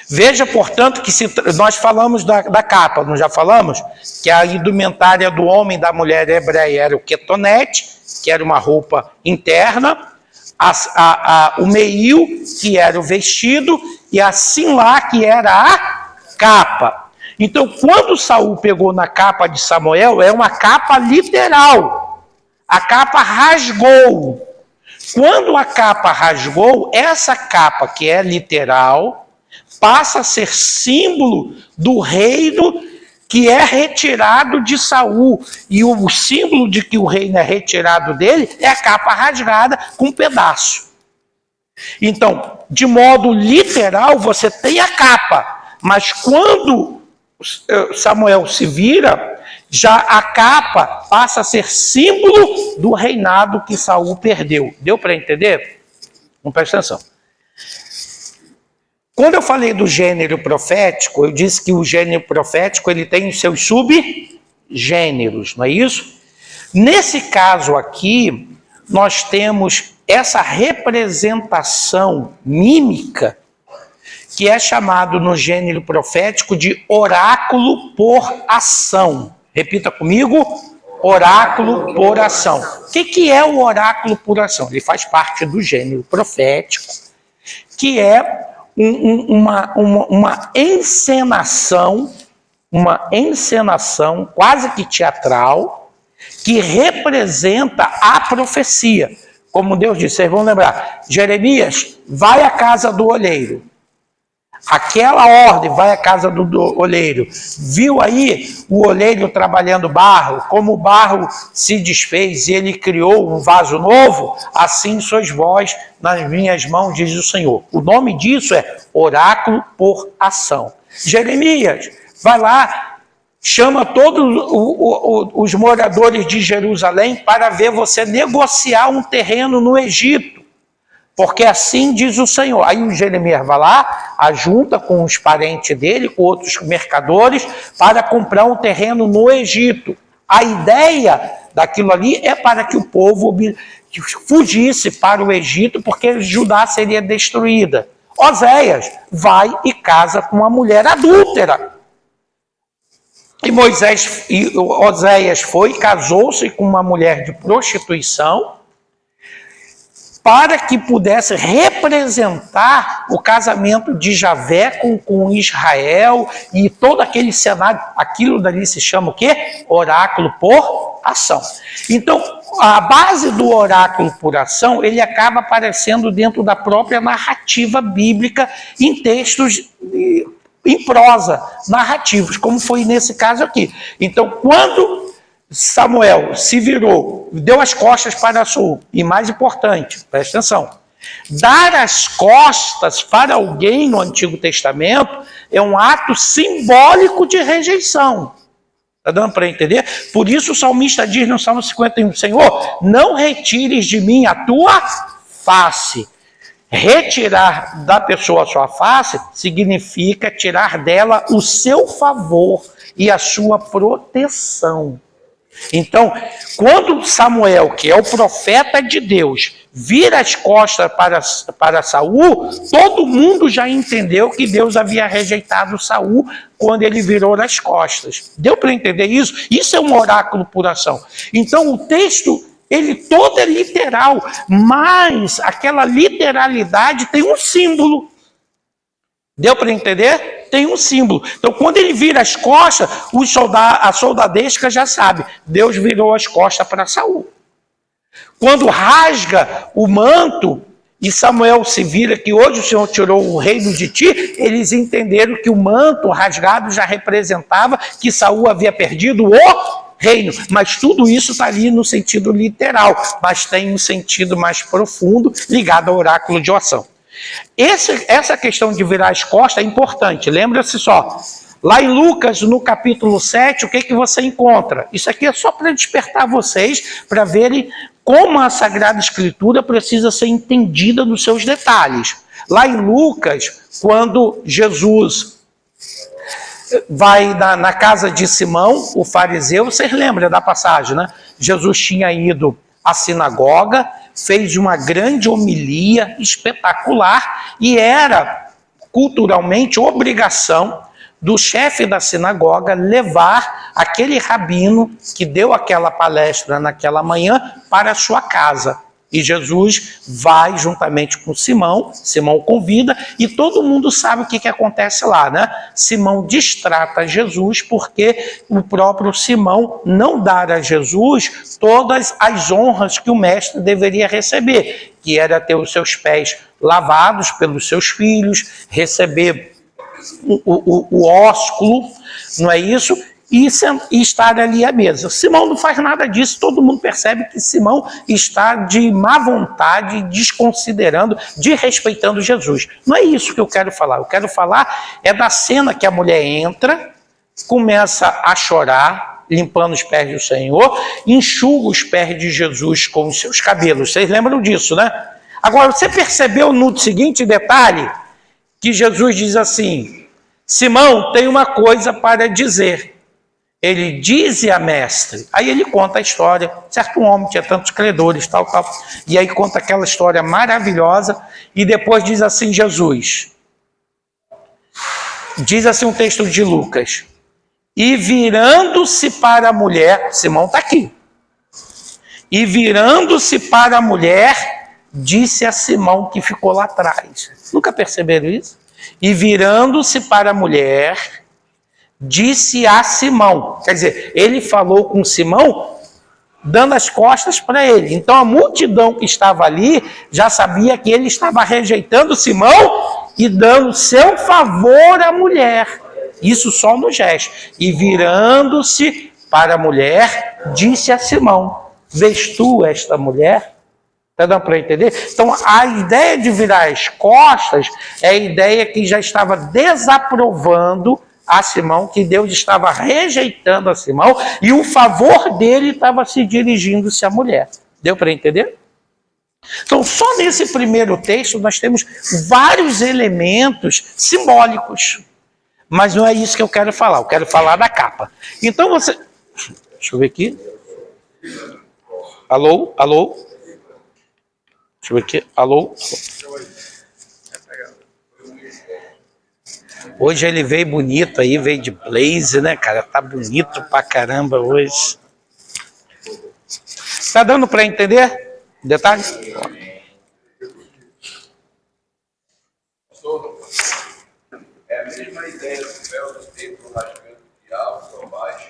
Veja, portanto, que se nós falamos da capa, não já falamos? Que a indumentária do homem e da mulher hebreia era o ketonete, que era uma roupa interna, o meio, que era o vestido, e a sinlá, que era a capa. Então, quando Saul pegou na capa de Samuel, é uma capa literal. A capa rasgou. Quando a capa rasgou, essa capa, que é literal, passa a ser símbolo do reino que é retirado de Saul. E o símbolo de que o reino é retirado dele é a capa rasgada com um pedaço. Então, de modo literal, você tem a capa. Mas quando Samuel se vira, já a capa passa a ser símbolo do reinado que Saul perdeu. Deu para entender? Vamos prestar atenção. Quando eu falei do gênero profético, eu disse que o gênero profético ele tem os seus subgêneros, não é isso? Nesse caso aqui, nós temos essa representação mímica que é chamado no gênero profético de oráculo por ação. Repita comigo, oráculo por ação. O que é o oráculo por ação? Ele faz parte do gênero profético, que é uma encenação quase que teatral, que representa a profecia. Como Deus disse, vocês vão lembrar, Jeremias, vai à casa do olheiro. Aquela ordem, vai à casa do olheiro. Viu aí o olheiro trabalhando barro? Como o barro se desfez e ele criou um vaso novo, assim sois vós nas minhas mãos, diz o Senhor. O nome disso é oráculo por ação. Jeremias, vai lá, chama todos os moradores de Jerusalém para ver você negociar um terreno no Egito. Porque assim diz o Senhor. Aí o Jeremias vai lá, ajunta com os parentes dele, com outros mercadores, para comprar um terreno no Egito. A ideia daquilo ali é para que o povo fugisse para o Egito, porque Judá seria destruída. Oséias vai e casa com uma mulher adúltera. E Oséias foi e casou-se com uma mulher de prostituição, para que pudesse representar o casamento de Javé com Israel e todo aquele cenário. Aquilo dali se chama o quê? Oráculo por ação. Então, a base do oráculo por ação, ele acaba aparecendo dentro da própria narrativa bíblica em textos em prosa, narrativos, como foi nesse caso aqui. Então, quando Samuel se virou, deu as costas para Saul, e mais importante, presta atenção, dar as costas para alguém no Antigo Testamento é um ato simbólico de rejeição. Está dando para entender? Por isso o salmista diz no Salmo 51, Senhor, não retires de mim a tua face. Retirar da pessoa a sua face significa tirar dela o seu favor e a sua proteção. Então, quando Samuel, que é o profeta de Deus, vira as costas para Saul, todo mundo já entendeu que Deus havia rejeitado Saul quando ele virou as costas. Deu para entender isso? Isso é um oráculo por ação. Então, o texto, ele todo é literal, mas aquela literalidade tem um símbolo. Deu para entender? Tem um símbolo. Então, quando ele vira as costas, a soldadesca já sabe. Deus virou as costas para Saul. Quando rasga o manto e Samuel se vira que hoje o Senhor tirou o reino de ti, eles entenderam que o manto rasgado já representava que Saul havia perdido o reino. Mas tudo isso está ali no sentido literal, mas tem um sentido mais profundo ligado ao oráculo de ação. Essa questão de virar as costas é importante, lembra-se só, lá em Lucas, no capítulo 7, o que você encontra? Isso aqui é só para despertar vocês, para verem como a Sagrada Escritura precisa ser entendida nos seus detalhes. Lá em Lucas, quando Jesus vai na casa de Simão, o fariseu, vocês lembram da passagem, né? Jesus tinha ido à sinagoga, fez uma grande homilia espetacular e era culturalmente obrigação do chefe da sinagoga levar aquele rabino que deu aquela palestra naquela manhã para a sua casa. E Jesus vai juntamente com Simão, Simão convida, e todo mundo sabe o que acontece lá, né? Simão distrata Jesus porque o próprio Simão não dá a Jesus todas as honras que o mestre deveria receber, que era ter os seus pés lavados pelos seus filhos, receber o ósculo, não é isso? E estar ali à mesa. Simão não faz nada disso, todo mundo percebe que Simão está de má vontade, desconsiderando, desrespeitando Jesus. Não é isso que eu quero falar. Eu quero falar é da cena que a mulher entra, começa a chorar, limpando os pés do Senhor, enxuga os pés de Jesus com os seus cabelos. Vocês lembram disso, né? Agora, você percebeu no seguinte detalhe, que Jesus diz assim, Simão tem uma coisa para dizer. Ele diz a mestre. Aí ele conta a história. Certo homem tinha tantos credores, tal. E aí conta aquela história maravilhosa. E depois diz assim Jesus. Diz assim um texto de Lucas. E virando-se para a mulher, Simão está aqui. E virando-se para a mulher, disse a Simão que ficou lá atrás. Nunca perceberam isso? E virando-se para a mulher, disse a Simão. Quer dizer, ele falou com Simão, dando as costas para ele. Então a multidão que estava ali já sabia que ele estava rejeitando Simão e dando seu favor à mulher. Isso só no gesto. E virando-se para a mulher, disse a Simão: vês tu esta mulher? Está dando para entender? Então, a ideia de virar as costas é a ideia que já estava desaprovando a Simão, que Deus estava rejeitando a Simão, e o favor dele estava se dirigindo-se à mulher. Deu para entender? Então, só nesse primeiro texto nós temos vários elementos simbólicos. Mas não é isso que eu quero falar. Eu quero falar da capa. Então você... Deixa eu ver aqui. Alô? Alô? Deixa eu ver aqui. Alô? Hoje ele veio bonito aí, veio de blazer, né, cara? Tá bonito pra caramba hoje. Tá dando pra entender? Detalhe? É a mesma ideia do véu do templo rasgando de alto a baixo.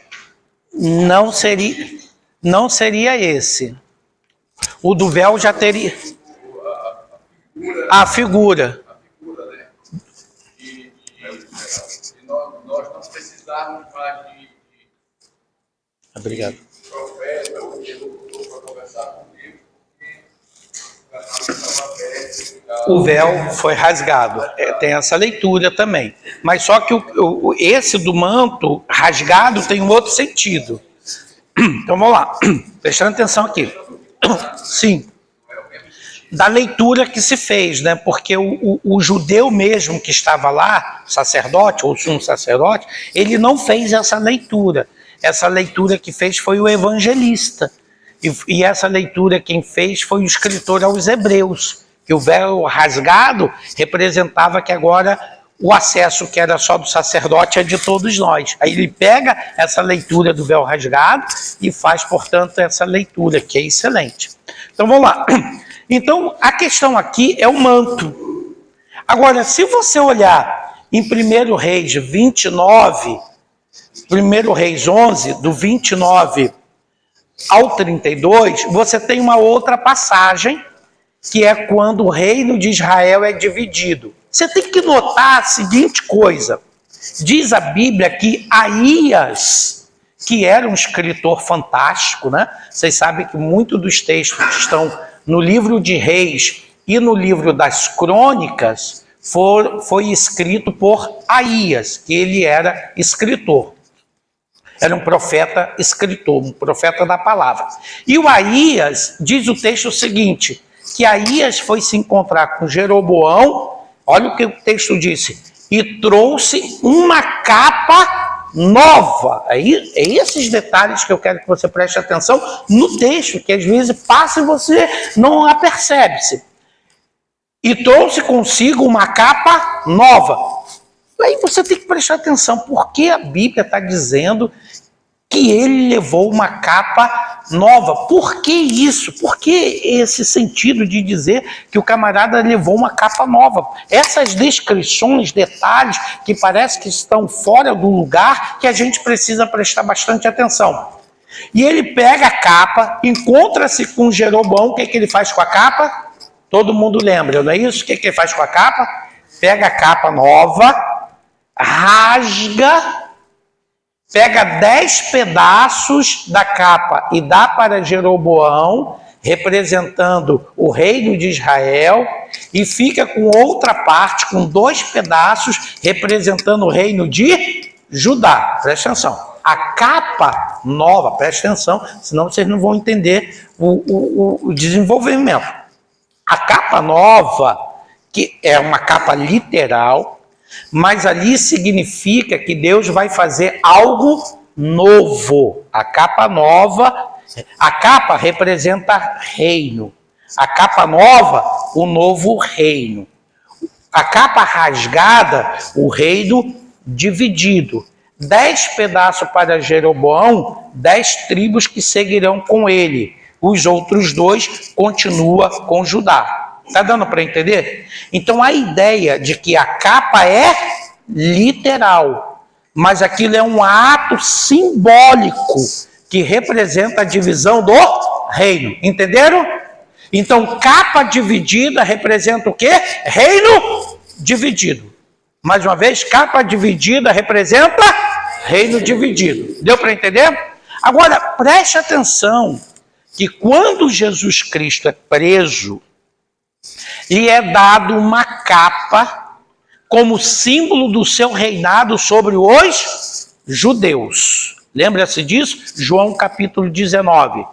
Não seria esse. O do véu já teria... A figura. Né? E nós não precisarmos mais de Obrigado. profeta ou de locutor para conversar com Deus, porque a nossa estava aberta. O véu foi rasgado. Tem essa leitura também. Mas só que esse do manto rasgado tem um outro sentido. Então vamos lá. Prestando atenção aqui. Sim. Da leitura que se fez, né? Porque o judeu mesmo que estava lá, sacerdote ou sumo sacerdote, ele não fez essa leitura. Essa leitura que fez foi o evangelista. E essa leitura quem fez foi o escritor aos Hebreus. Que o véu rasgado representava que agora o acesso que era só do sacerdote é de todos nós. Aí ele pega essa leitura do véu rasgado e faz, portanto, essa leitura, que é excelente. Então vamos lá. Então a questão aqui é o manto. Agora, se você olhar em 1 Reis 29, 1 Reis 11, do 29 ao 32, você tem uma outra passagem, que é quando o reino de Israel é dividido. Você tem que notar a seguinte coisa. Diz a Bíblia que Aías, que era um escritor fantástico, né? Vocês sabem que muitos dos textos que estão no livro de Reis e no livro das Crônicas foi escrito por Aías, que ele era escritor. Era um profeta escritor, um profeta da palavra. E o Aías, diz o texto seguinte, que Aías foi se encontrar com Jeroboão, olha o que o texto disse, e trouxe uma capa nova. É esses detalhes que eu quero que você preste atenção no texto, que às vezes passa e você não apercebe-se. E trouxe consigo uma capa nova. Aí você tem que prestar atenção, porque a Bíblia está dizendo que ele levou uma capa nova. Por que isso? Por que esse sentido de dizer que o camarada levou uma capa nova? Essas descrições, detalhes, que parece que estão fora do lugar, que a gente precisa prestar bastante atenção. E ele pega a capa, encontra-se com Jeroboão, o que ele faz com a capa? Todo mundo lembra, não é isso? O que ele faz com a capa? Pega a capa nova, rasga, pega 10 pedaços da capa e dá para Jeroboão, representando o reino de Israel, e fica com outra parte, com 2 pedaços, representando o reino de Judá. Presta atenção. A capa nova, presta atenção, senão vocês não vão entender o desenvolvimento. A capa nova, que é uma capa literal, mas ali significa que Deus vai fazer algo novo. A capa nova, a capa representa reino. A capa nova, o novo reino. A capa rasgada, o reino dividido. 10 pedaços para Jeroboão, 10 tribos que seguirão com ele. Os outros 2 continuam com Judá. Tá dando para entender? Então a ideia de que a capa é literal, mas aquilo é um ato simbólico que representa a divisão do reino. Entenderam? Então capa dividida representa o quê? Reino dividido. Mais uma vez, capa dividida representa reino dividido. Deu para entender? Agora, preste atenção que quando Jesus Cristo é preso, lhe é dado uma capa como símbolo do seu reinado sobre os judeus. Lembra-se disso? João capítulo 19.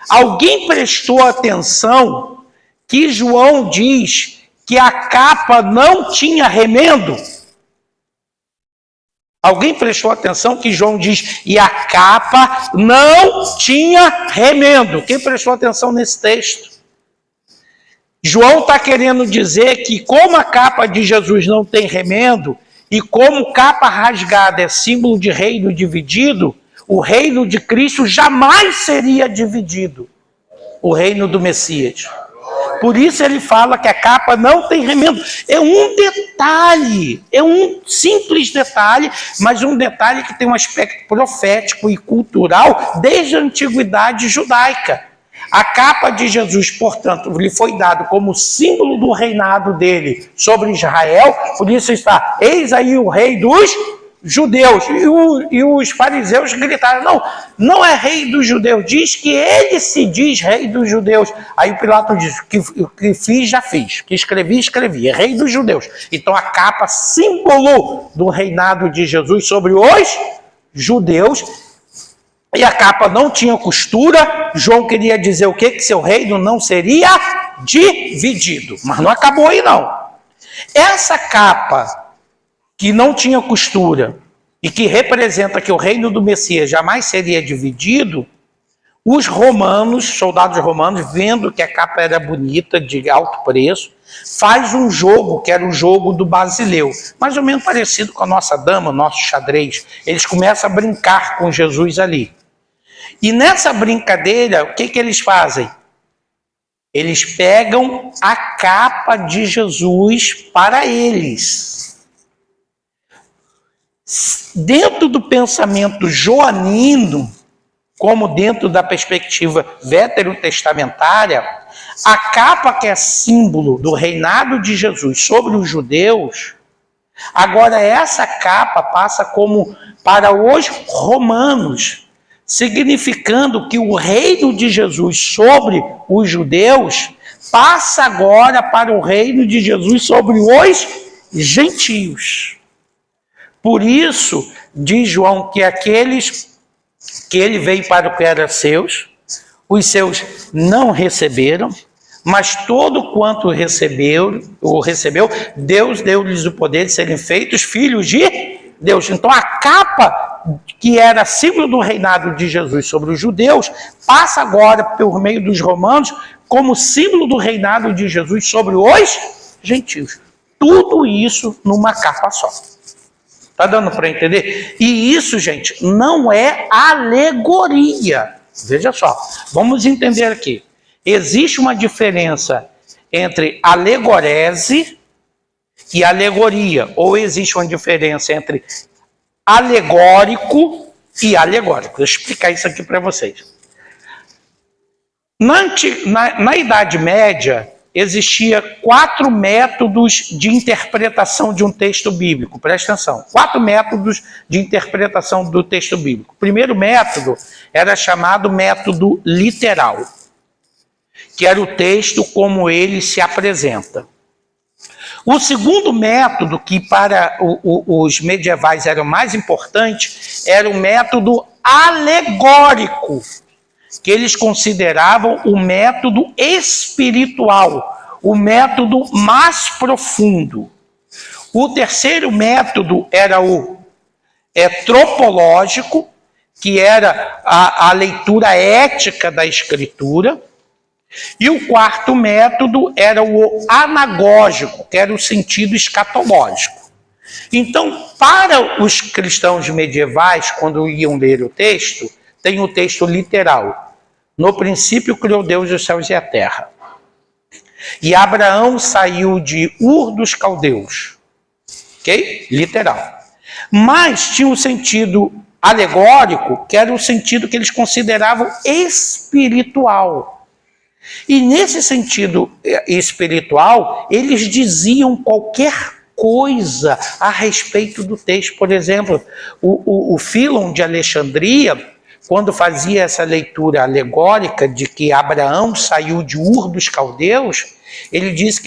Alguém prestou atenção que João diz que a capa não tinha remendo? Alguém prestou atenção que João diz e a capa não tinha remendo? Quem prestou atenção nesse texto? João está querendo dizer que como a capa de Jesus não tem remendo e como capa rasgada é símbolo de reino dividido, o reino de Cristo jamais seria dividido. O reino do Messias. Por isso ele fala que a capa não tem remendo. É um detalhe, é um simples detalhe, mas um detalhe que tem um aspecto profético e cultural desde a antiguidade judaica. A capa de Jesus, portanto, lhe foi dado como símbolo do reinado dele sobre Israel, por isso está, eis aí o rei dos judeus. E os fariseus gritaram, não é rei dos judeus, diz que ele se diz rei dos judeus. Aí o Pilato diz, o que fiz, já fiz, que escrevi, é rei dos judeus. Então a capa, símbolo do reinado de Jesus sobre os judeus, e a capa não tinha costura. João queria dizer o quê? Que seu reino não seria dividido. Mas não acabou aí não. Essa capa que não tinha costura e que representa que o reino do Messias jamais seria dividido, os romanos, soldados romanos, vendo que a capa era bonita, de alto preço, faz um jogo, que era o jogo do Basileu, mais ou menos parecido com a nossa dama, nosso xadrez. Eles começam a brincar com Jesus ali. E nessa brincadeira, o que eles fazem? Eles pegam a capa de Jesus para eles. Dentro do pensamento joanino, como dentro da perspectiva veterotestamentária, a capa que é símbolo do reinado de Jesus sobre os judeus, agora essa capa passa como para os romanos, significando que o reino de Jesus sobre os judeus passa agora para o reino de Jesus sobre os gentios. Por isso, diz João que aqueles que ele veio para o que era seus, os seus não receberam, mas todo quanto recebeu, Deus deu-lhes o poder de serem feitos filhos de Deus. Então a capa que era símbolo do reinado de Jesus sobre os judeus, passa agora por meio dos romanos como símbolo do reinado de Jesus sobre os gentios. Tudo isso numa capa só. Tá dando para entender? E isso, gente, não é alegoria. Veja só, vamos entender aqui. Existe uma diferença entre alegorese e alegoria, ou existe uma diferença entre alegórico e alegórico. Deixa eu explicar isso aqui para vocês. Na Idade Média, existia 4 métodos de interpretação de um texto bíblico. Presta atenção. 4 métodos de interpretação do texto bíblico. O primeiro método era chamado método literal, que era o texto como ele se apresenta. O segundo método, que para os medievais era o mais importante, era o método alegórico, que eles consideravam o método espiritual, o método mais profundo. O terceiro método era o tropológico, que era a leitura ética da Escritura. E o quarto método era o anagógico, que era o sentido escatológico. Então, para os cristãos medievais, quando iam ler o texto, tem o texto literal. No princípio criou Deus os céus e a terra. E Abraão saiu de Ur dos Caldeus. Ok? Literal. Mas tinha um sentido alegórico, que era o sentido que eles consideravam espiritual. E nesse sentido espiritual, eles diziam qualquer coisa a respeito do texto. Por exemplo, o Fílon de Alexandria, quando fazia essa leitura alegórica de que Abraão saiu de Ur dos Caldeus, ele disse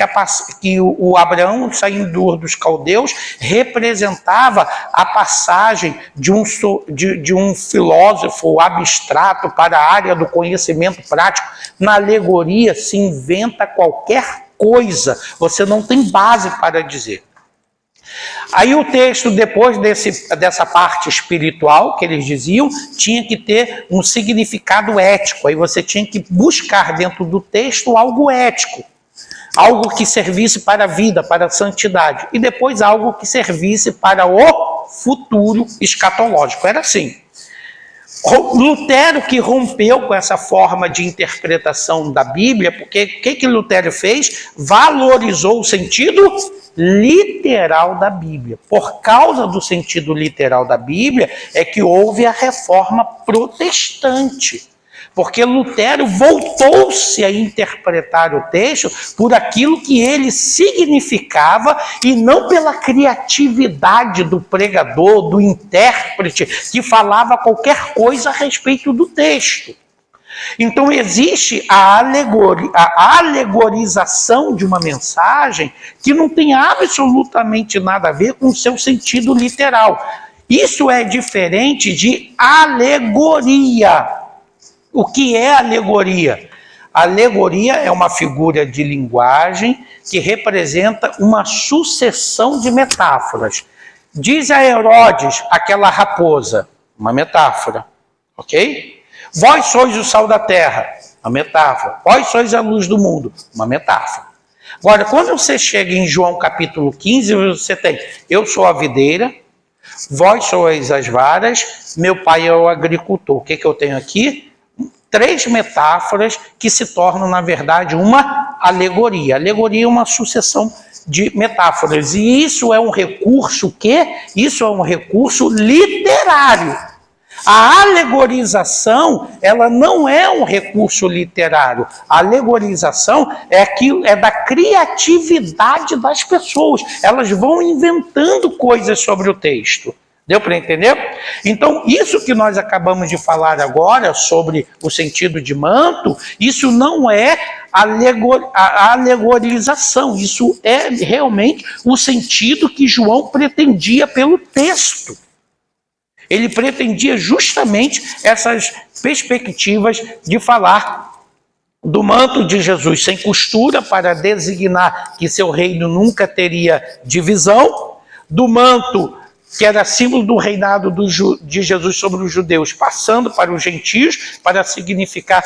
que o Abraão saindo de Ur dos Caldeus representava a passagem de um filósofo abstrato para a área do conhecimento prático. Na alegoria se inventa qualquer coisa, você não tem base para dizer. Aí o texto, depois dessa parte espiritual que eles diziam, tinha que ter um significado ético. Aí você tinha que buscar dentro do texto algo ético, algo que servisse para a vida, para a santidade, e depois algo que servisse para o futuro escatológico. Era assim. Lutero que rompeu com essa forma de interpretação da Bíblia, porque o que Lutero fez? Valorizou o sentido literal da Bíblia. Por causa do sentido literal da Bíblia é que houve a reforma protestante. Porque Lutero voltou-se a interpretar o texto por aquilo que ele significava e não pela criatividade do pregador, do intérprete, que falava qualquer coisa a respeito do texto. Então existe a alegorização de uma mensagem que não tem absolutamente nada a ver com o seu sentido literal. Isso é diferente de alegoria. O que é alegoria? Alegoria é uma figura de linguagem que representa uma sucessão de metáforas. Diz a Herodes, aquela raposa, uma metáfora, ok? Vós sois o sal da terra, uma metáfora. Vós sois a luz do mundo, uma metáfora. Agora, quando você chega em João capítulo 15, você tem, eu sou a videira, vós sois as varas, meu pai é o agricultor. O que eu tenho aqui? 3 metáforas que se tornam, na verdade, uma alegoria. Alegoria é uma sucessão de metáforas. E isso é um recurso Isso é um recurso literário. A alegorização, ela não é um recurso literário. A alegorização é da criatividade das pessoas. Elas vão inventando coisas sobre o texto. Deu para entender? Então, isso que nós acabamos de falar agora sobre o sentido de manto, isso não é a alegorização, isso é realmente o sentido que João pretendia pelo texto. Ele pretendia justamente essas perspectivas de falar do manto de Jesus sem costura para designar que seu reino nunca teria divisão, do manto que era símbolo do reinado de Jesus sobre os judeus, passando para os gentios, para significar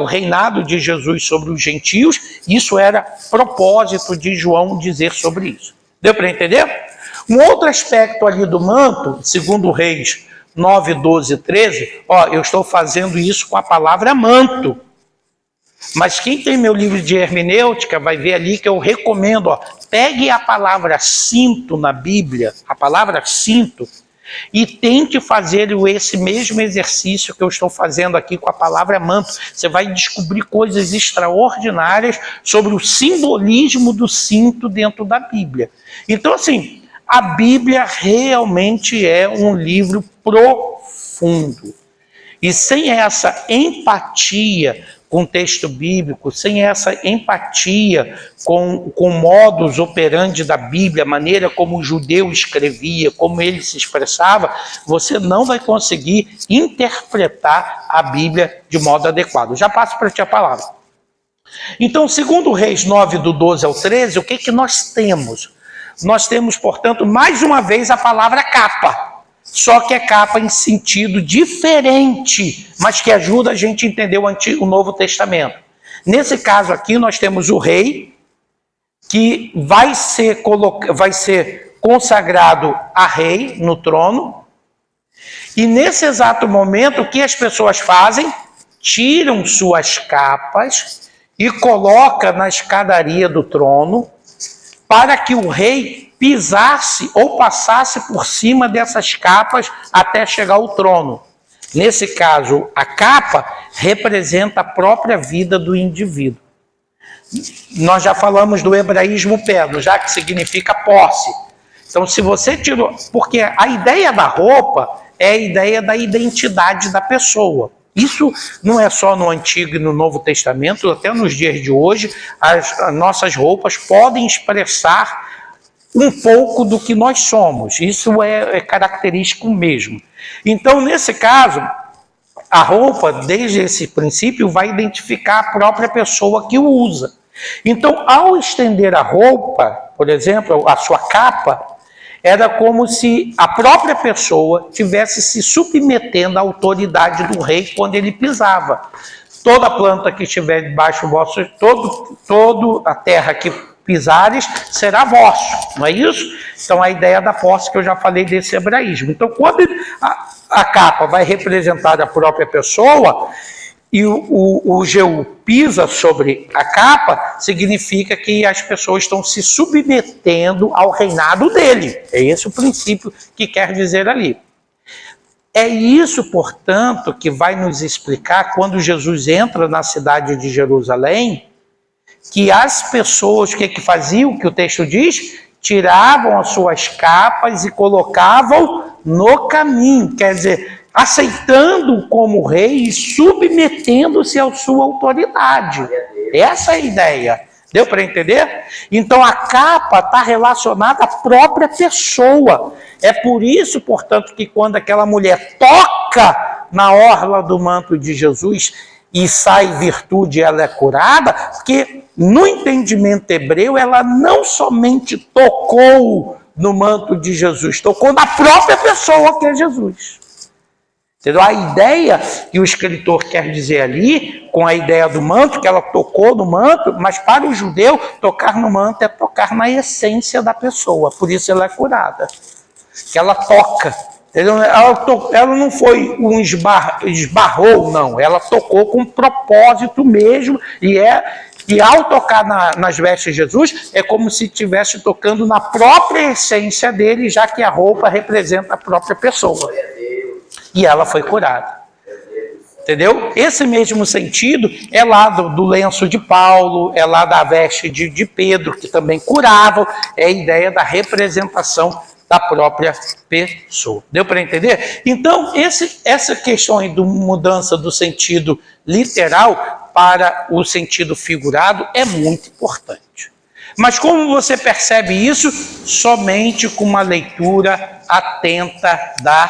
o reinado de Jesus sobre os gentios. Isso era propósito de João dizer sobre isso. Deu para entender? Um outro aspecto ali do manto, segundo Reis 9, 12 e 13, eu estou fazendo isso com a palavra manto. Mas quem tem meu livro de hermenêutica vai ver ali que eu recomendo, pegue a palavra cinto na Bíblia, a palavra cinto, e tente fazer esse mesmo exercício que eu estou fazendo aqui com a palavra manto. Você vai descobrir coisas extraordinárias sobre o simbolismo do cinto dentro da Bíblia. Então, assim, a Bíblia realmente é um livro profundo. E sem essa empatia com o texto bíblico, sem essa empatia com o modus operandi da Bíblia, a maneira como o judeu escrevia, como ele se expressava, você não vai conseguir interpretar a Bíblia de modo adequado. Já passo para ti a palavra. Então, segundo Reis 9, do 12 ao 13, o que nós temos? Nós temos, portanto, mais uma vez a palavra capa. só que é capa em sentido diferente, mas que ajuda a gente a entender o Novo Testamento. Nesse caso aqui, nós temos o rei, que vai ser consagrado a rei no trono, e nesse exato momento, o que as pessoas fazem? Tiram suas capas e colocam na escadaria do trono, para que o rei pisasse ou passasse por cima dessas capas até chegar ao trono. Nesse caso, a capa representa a própria vida do indivíduo. Nós já falamos do hebraísmo perno, já que significa posse. Então, se você tirou... Porque a ideia da roupa é a ideia da identidade da pessoa. Isso não é só no Antigo e no Novo Testamento, até nos dias de hoje, as nossas roupas podem expressar um pouco do que nós somos. Isso é característico mesmo. Então, nesse caso, a roupa, desde esse princípio, vai identificar a própria pessoa que o usa. Então, ao estender a roupa, por exemplo, a sua capa, era como se a própria pessoa tivesse se submetendo à autoridade do rei quando ele pisava. Toda planta que estiver debaixo do vosso, toda a terra que pisares será vosso, não é isso? Então a ideia da posse que eu já falei desse hebraísmo. Então quando a capa vai representar a própria pessoa e o Jeú pisa sobre a capa, significa que as pessoas estão se submetendo ao reinado dele. É esse o princípio que quer dizer ali. É isso, portanto, que vai nos explicar quando Jesus entra na cidade de Jerusalém, que as pessoas, o que faziam, que o texto diz? Tiravam as suas capas e colocavam no caminho, quer dizer, aceitando como rei e submetendo-se à sua autoridade. Essa é a ideia. Deu para entender? Então a capa está relacionada à própria pessoa. É por isso, portanto, que quando aquela mulher toca na orla do manto de Jesus e sai virtude, ela é curada, porque no entendimento hebreu ela não somente tocou no manto de Jesus, tocou na própria pessoa que é Jesus. Entendeu? A ideia que o escritor quer dizer ali, com a ideia do manto, que ela tocou no manto, mas para o judeu, tocar no manto é tocar na essência da pessoa, por isso ela é curada. Que ela toca. Entendeu? Ela não foi um esbarrou, não. Ela tocou com propósito mesmo, e ao tocar nas vestes de Jesus, é como se estivesse tocando na própria essência dele, já que a roupa representa a própria pessoa. E ela foi curada. Entendeu? Esse mesmo sentido é lá do lenço de Paulo, é lá da veste de Pedro, que também curavam, é a ideia da representação da própria pessoa. Deu para entender? Então, essa questão aí de mudança do sentido literal para o sentido figurado é muito importante. Mas como você percebe isso? Somente com uma leitura atenta da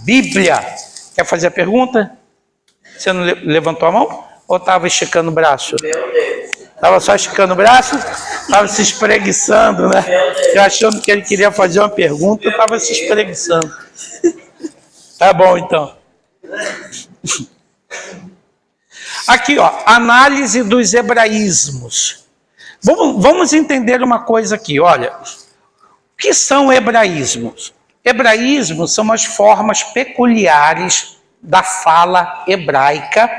Bíblia. Quer fazer a pergunta? Você não levantou a mão? Ou estava esticando o braço? Estava só esticando o braço? Estava se espreguiçando, né? Eu achando que ele queria fazer uma pergunta, estava se espreguiçando. Tá bom, então. Aqui, ó, análise dos hebraísmos. Vamos entender uma coisa aqui, olha. O que são hebraísmos? Hebraísmos são as formas peculiares da fala hebraica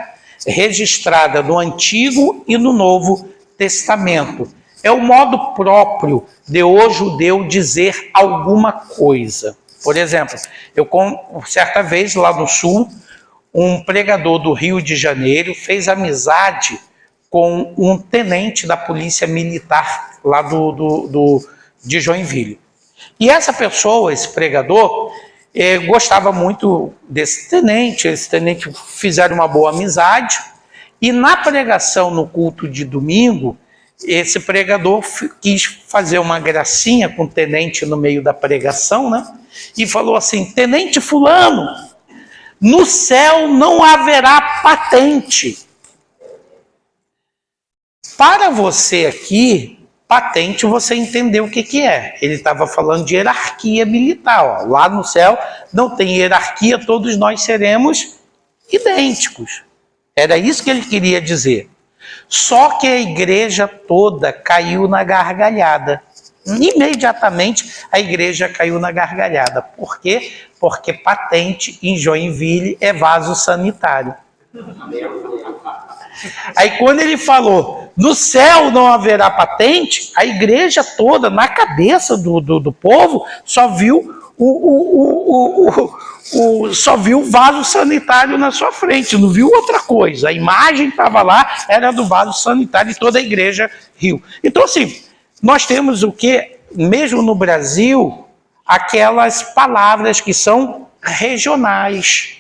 registrada no Antigo e no Novo Testamento. É o modo próprio de o judeu dizer alguma coisa. Por exemplo, certa vez lá no Sul, um pregador do Rio de Janeiro fez amizade com um tenente da polícia militar lá de Joinville. E essa pessoa, esse pregador, gostava muito desse tenente. Esse tenente fizeram uma boa amizade. E na pregação no culto de domingo, esse pregador quis fazer uma gracinha com o tenente no meio da pregação, né? E falou assim: tenente fulano, no céu não haverá patente. Para você aqui, Patente, você entendeu o que é. Ele estava falando de hierarquia militar. Ó. Lá no céu não tem hierarquia, todos nós seremos idênticos. Era isso que ele queria dizer. Só que a igreja toda caiu na gargalhada. Imediatamente a igreja caiu na gargalhada. Por quê? Porque patente em Joinville é vaso sanitário. Aí quando ele falou, no céu não haverá patente, a igreja toda, na cabeça do povo, só viu só viu o vaso sanitário na sua frente, não viu outra coisa. A imagem estava lá, era do vaso sanitário e toda a igreja riu. Então assim, nós temos o que, mesmo no Brasil, aquelas palavras que são regionais,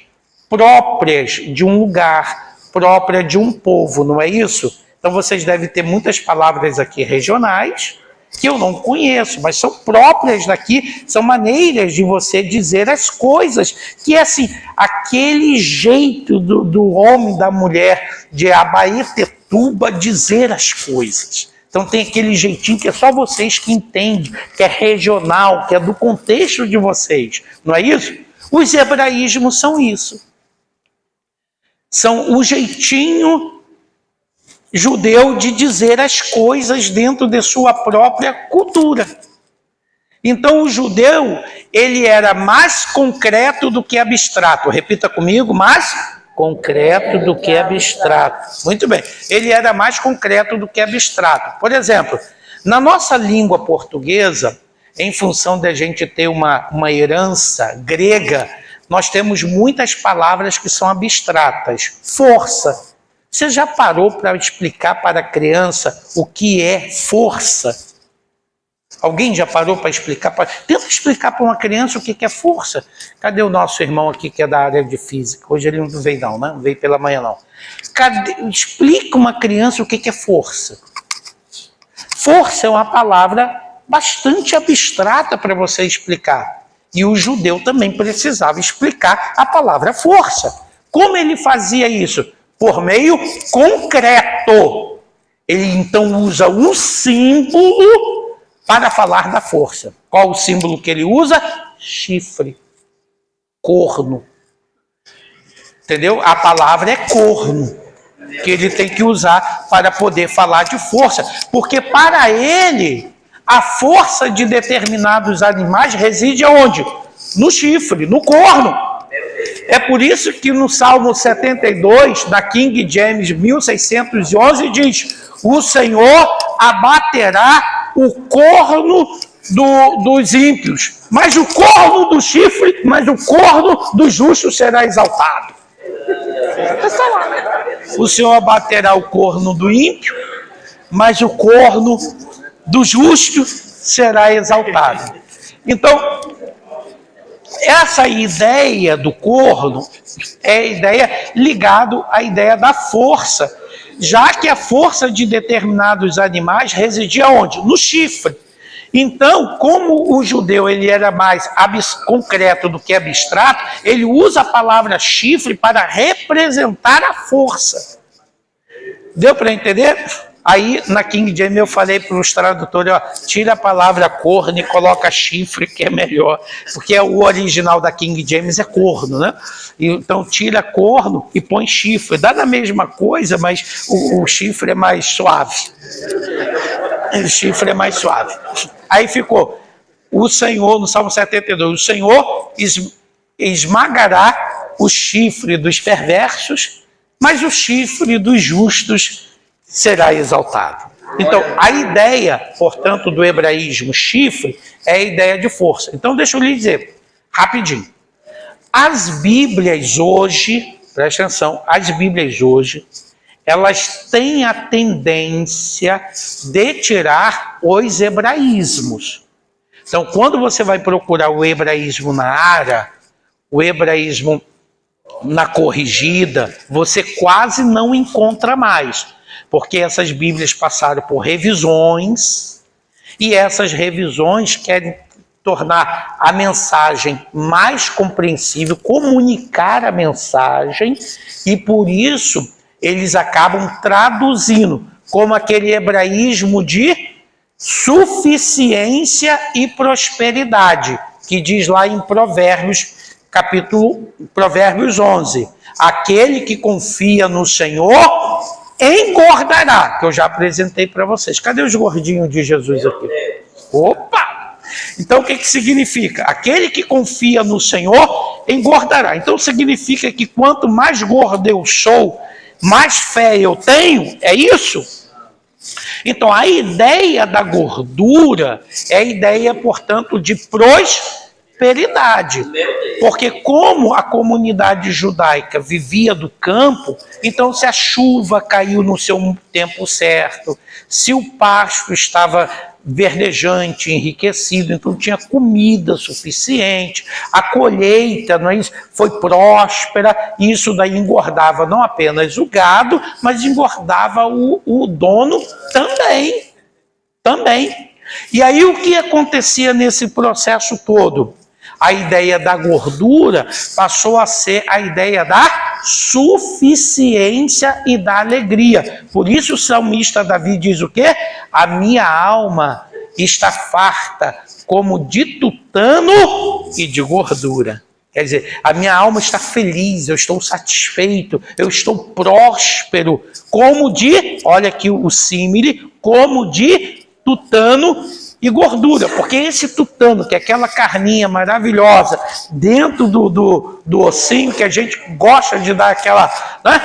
próprias de um lugar, própria de um povo, não é isso? Então vocês devem ter muitas palavras aqui regionais, que eu não conheço, mas são próprias daqui, são maneiras de você dizer as coisas, que é assim, aquele jeito do homem, da mulher, de Abaetetuba dizer as coisas. Então tem aquele jeitinho que é só vocês que entendem, que é regional, que é do contexto de vocês, não é isso? Os hebraísmos são isso. São o jeitinho judeu de dizer as coisas dentro de sua própria cultura. Então o judeu, ele era mais concreto do que abstrato. Repita comigo, mais concreto do que abstrato. Muito bem. Ele era mais concreto do que abstrato. Por exemplo, na nossa língua portuguesa, em função de a gente ter uma herança grega, nós temos muitas palavras que são abstratas. Força. Você já parou para explicar para a criança o que é força? Alguém já parou para explicar? Tenta explicar para uma criança o que é força. Cadê o nosso irmão aqui que é da área de física? Hoje ele não veio não, né? Não veio pela manhã não. Explica uma criança o que é força. Força é uma palavra bastante abstrata para você explicar. E o judeu também precisava explicar a palavra força. Como ele fazia isso? Por meio concreto. Ele então usa um símbolo para falar da força. Qual o símbolo que ele usa? Chifre. Corno. Entendeu? A palavra é corno, que ele tem que usar para poder falar de força. Porque para ele, a força de determinados animais reside onde? No chifre, no corno. É por isso que no Salmo 72, da King James 1611, diz: o Senhor abaterá o corno dos ímpios, mas o corno do chifre, mas o corno do justo será exaltado. Está lá. O Senhor abaterá o corno do ímpio, mas o corno do justo será exaltado. Então, essa ideia do corno é a ideia ligada à ideia da força, já que a força de determinados animais residia onde? No chifre. Então, como o judeu ele era mais concreto do que abstrato, ele usa a palavra chifre para representar a força. Deu para entender? Aí, na King James, eu falei para os tradutores, ó, tira a palavra corno e coloca chifre, que é melhor. Porque o original da King James é corno, né? Então, tira corno e põe chifre. Dá na mesma coisa, mas o chifre é mais suave. O chifre é mais suave. Aí ficou, o Senhor, no Salmo 72, o Senhor esmagará o chifre dos perversos, mas o chifre dos justos será exaltado. Então, a ideia, portanto, do hebraísmo chifre é a ideia de força. Então, deixa eu lhe dizer, rapidinho. As Bíblias hoje, presta atenção, as Bíblias hoje, elas têm a tendência de tirar os hebraísmos. Então, quando você vai procurar o hebraísmo na Ara, o hebraísmo na corrigida, você quase não encontra mais. Porque essas Bíblias passaram por revisões, e essas revisões querem tornar a mensagem mais compreensível, comunicar a mensagem, e por isso eles acabam traduzindo, como aquele hebraísmo de suficiência e prosperidade, que diz lá em Provérbios 11. Aquele que confia no Senhor engordará, que eu já apresentei para vocês. Cadê os gordinhos de Jesus aqui? Opa! Então o que significa? Aquele que confia no Senhor engordará. Então significa que quanto mais gordo eu sou, mais fé eu tenho, é isso? Então a ideia da gordura é a ideia, portanto, de prosperidade. Porque como a comunidade judaica vivia do campo, então se a chuva caiu no seu tempo certo, se o pasto estava verdejante, enriquecido, então tinha comida suficiente, a colheita, não é isso, foi próspera, e isso daí engordava não apenas o gado, mas engordava o dono também. E aí o que acontecia nesse processo todo? A ideia da gordura passou a ser a ideia da suficiência e da alegria. Por isso o salmista Davi diz o quê? A minha alma está farta como de tutano e de gordura. Quer dizer, a minha alma está feliz, eu estou satisfeito, eu estou próspero, como de, olha aqui o símile, como de tutano e gordura, porque esse tutano, que é aquela carninha maravilhosa, dentro do ossinho, que a gente gosta de dar aquela, né?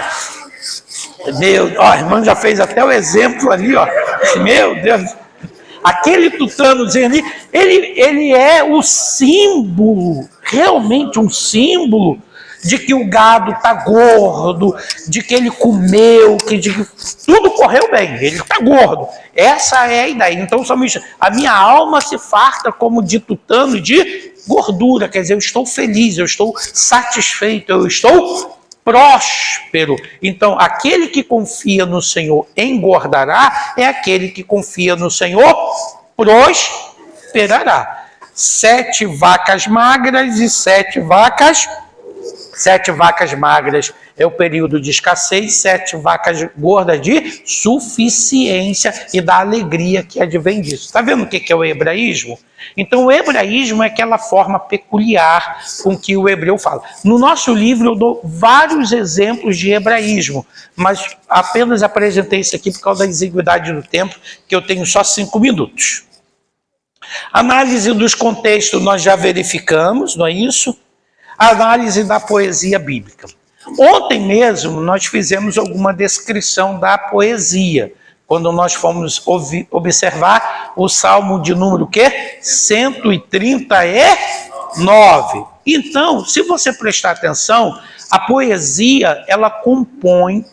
A irmã já fez até o exemplo ali, ó. Meu Deus, aquele tutanozinho ali, ele é o símbolo, realmente um símbolo de que o gado está gordo, de que ele comeu, de que tudo correu bem, ele está gordo. Essa é a ideia. Então, a minha alma se farta como de tutano e de gordura, quer dizer, eu estou feliz, eu estou satisfeito, eu estou próspero. Então, aquele que confia no Senhor engordará, é aquele que confia no Senhor prosperará. 7 vacas magras e 7 vacas magras é o período de escassez, 7 vacas gordas de suficiência e da alegria que advém disso. Está vendo o que é o hebraísmo? Então o hebraísmo é aquela forma peculiar com que o hebreu fala. No nosso livro eu dou vários exemplos de hebraísmo, mas apenas apresentei isso aqui por causa da exiguidade do tempo, que eu tenho só 5 minutos. Análise dos contextos nós já verificamos, não é isso? Análise da poesia bíblica. Ontem mesmo nós fizemos alguma descrição da poesia, quando nós fomos observar o Salmo de número quê? 139. Então, se você prestar atenção, a poesia, ela compõe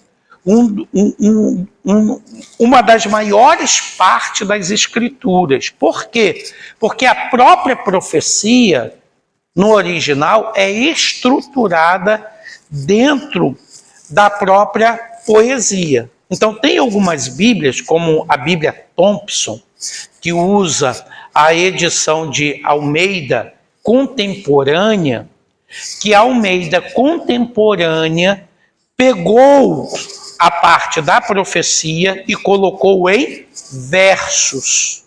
uma das maiores partes das escrituras. Por quê? Porque a própria profecia, no original, é estruturada dentro da própria poesia. Então, tem algumas Bíblias, como a Bíblia Thompson, que usa a edição de Almeida contemporânea, que a Almeida contemporânea pegou a parte da profecia e colocou em versos,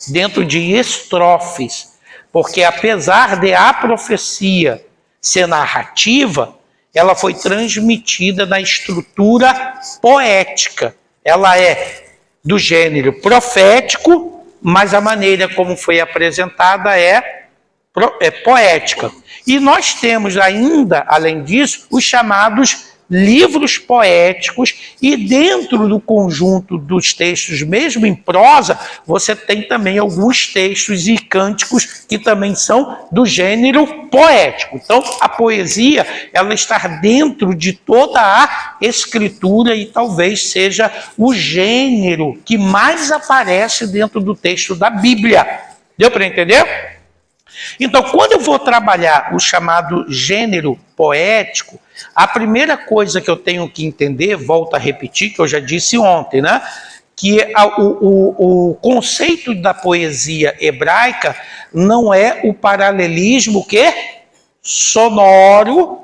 dentro de estrofes. Porque apesar de a profecia ser narrativa, ela foi transmitida na estrutura poética. Ela é do gênero profético, mas a maneira como foi apresentada é poética. E nós temos ainda, além disso, os chamados livros poéticos, e dentro do conjunto dos textos, mesmo em prosa, você tem também alguns textos e cânticos que também são do gênero poético. Então, a poesia, ela está dentro de toda a escritura e talvez seja o gênero que mais aparece dentro do texto da Bíblia. Deu para entender? Então, quando eu vou trabalhar o chamado gênero poético, a primeira coisa que eu tenho que entender, volto a repetir, que eu já disse ontem, né? Que o conceito da poesia hebraica não é o paralelismo sonoro,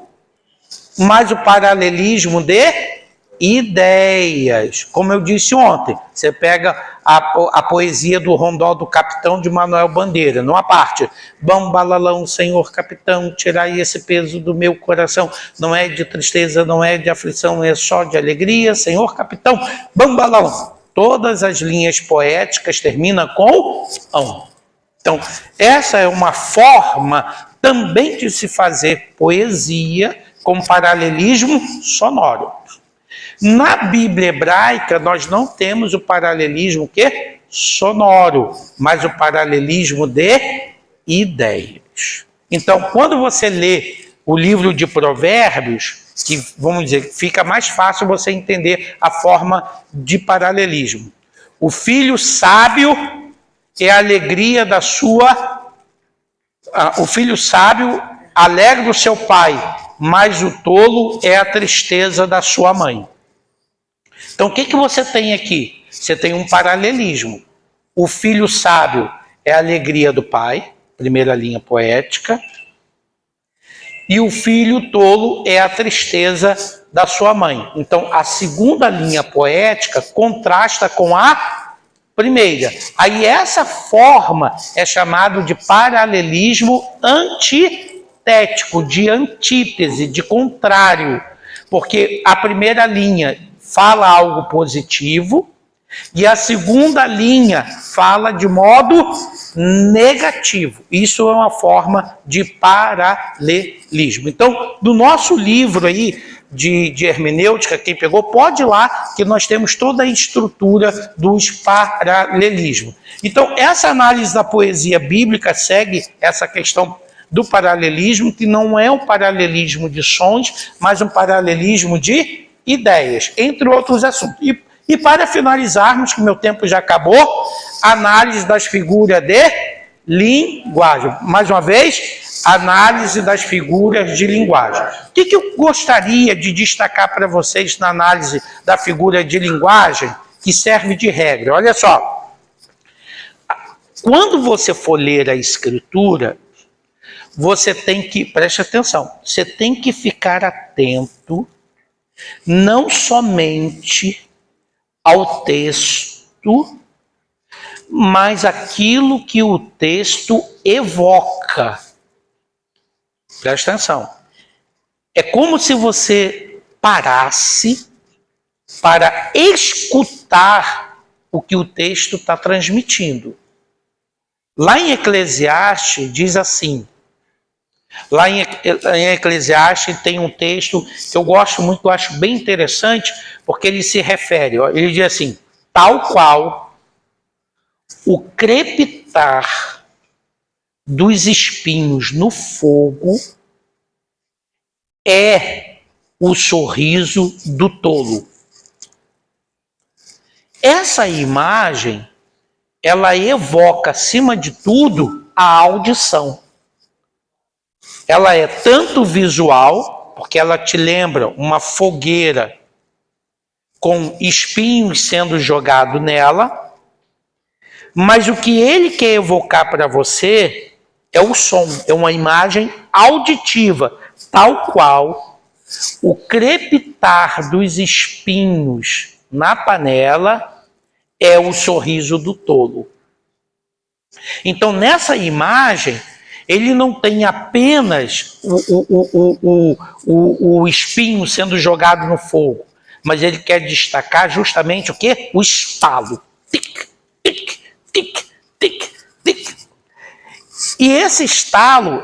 mas o paralelismo de ideias. Como eu disse ontem, você pega a poesia do Rondó do Capitão de Manuel Bandeira, numa parte, bambalalão, senhor capitão, tirai esse peso do meu coração, não é de tristeza, não é de aflição, é só de alegria, senhor capitão, bambalalão. Todas as linhas poéticas terminam com ão. Então, essa é uma forma também de se fazer poesia com paralelismo sonoro. Na Bíblia hebraica, nós não temos o paralelismo sonoro, mas o paralelismo de ideias. Então, quando você lê o livro de Provérbios, que, vamos dizer, fica mais fácil você entender a forma de paralelismo. O filho sábio é a alegria da sua... O filho sábio alegra o seu pai, mas o tolo é a tristeza da sua mãe. Então, o que você tem aqui? Você tem um paralelismo. O filho sábio é a alegria do pai, primeira linha poética, e o filho tolo é a tristeza da sua mãe. Então, a segunda linha poética contrasta com a primeira. Aí, essa forma é chamada de paralelismo antitético, de antítese, de contrário. Porque a primeira linha fala algo positivo e a segunda linha fala de modo negativo. Isso é uma forma de paralelismo. Então, do nosso livro aí de hermenêutica, quem pegou, pode ir lá, que nós temos toda a estrutura dos paralelismos. Então, essa análise da poesia bíblica segue essa questão do paralelismo, que não é um paralelismo de sons, mas um paralelismo de ideias, entre outros assuntos. E para finalizarmos, que meu tempo já acabou, análise das figuras de linguagem. Mais uma vez, análise das figuras de linguagem. O que eu gostaria de destacar para vocês na análise da figura de linguagem, que serve de regra? Olha só, quando você for ler a escritura, você tem que, preste atenção, você tem que ficar atento não somente ao texto, mas aquilo que o texto evoca. Presta atenção. É como se você parasse para escutar o que o texto está transmitindo. Lá em Eclesiastes diz assim, lá em Eclesiastes tem um texto que eu gosto muito, eu acho bem interessante, porque ele se refere, ele diz assim, tal qual o crepitar dos espinhos no fogo é o sorriso do tolo. Essa imagem, ela evoca, acima de tudo, a audição. Ela é tanto visual, porque ela te lembra uma fogueira com espinhos sendo jogado nela, mas o que ele quer evocar para você é o som, é uma imagem auditiva, tal qual o crepitar dos espinhos na panela é o sorriso do tolo. Então, nessa imagem, ele não tem apenas o espinho sendo jogado no fogo, mas ele quer destacar justamente o quê? O estalo. Tic, tic, tic, tic, tic. E esse estalo,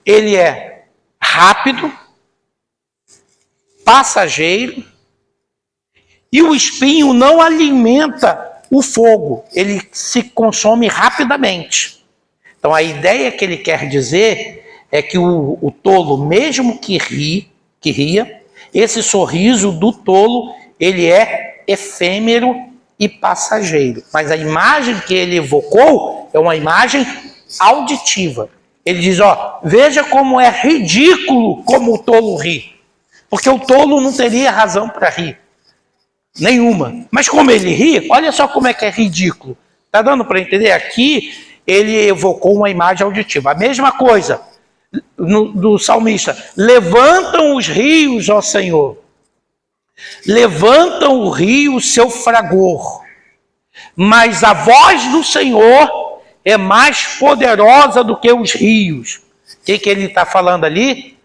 ele é rápido, passageiro, e o espinho não alimenta o fogo, ele se consome rapidamente. Então, a ideia que ele quer dizer é que o tolo, mesmo que ria, esse sorriso do tolo, ele é efêmero e passageiro. Mas a imagem que ele evocou é uma imagem auditiva. Ele diz, veja como é ridículo como o tolo ri. Porque o tolo não teria razão para rir. Nenhuma. Mas como ele ri, olha só como é que é ridículo. Está dando para entender? Aqui ele evocou uma imagem auditiva. A mesma coisa do salmista. Levantam os rios, ó Senhor. Levantam o rio seu fragor, mas a voz do Senhor é mais poderosa do que os rios. O que ele está falando ali?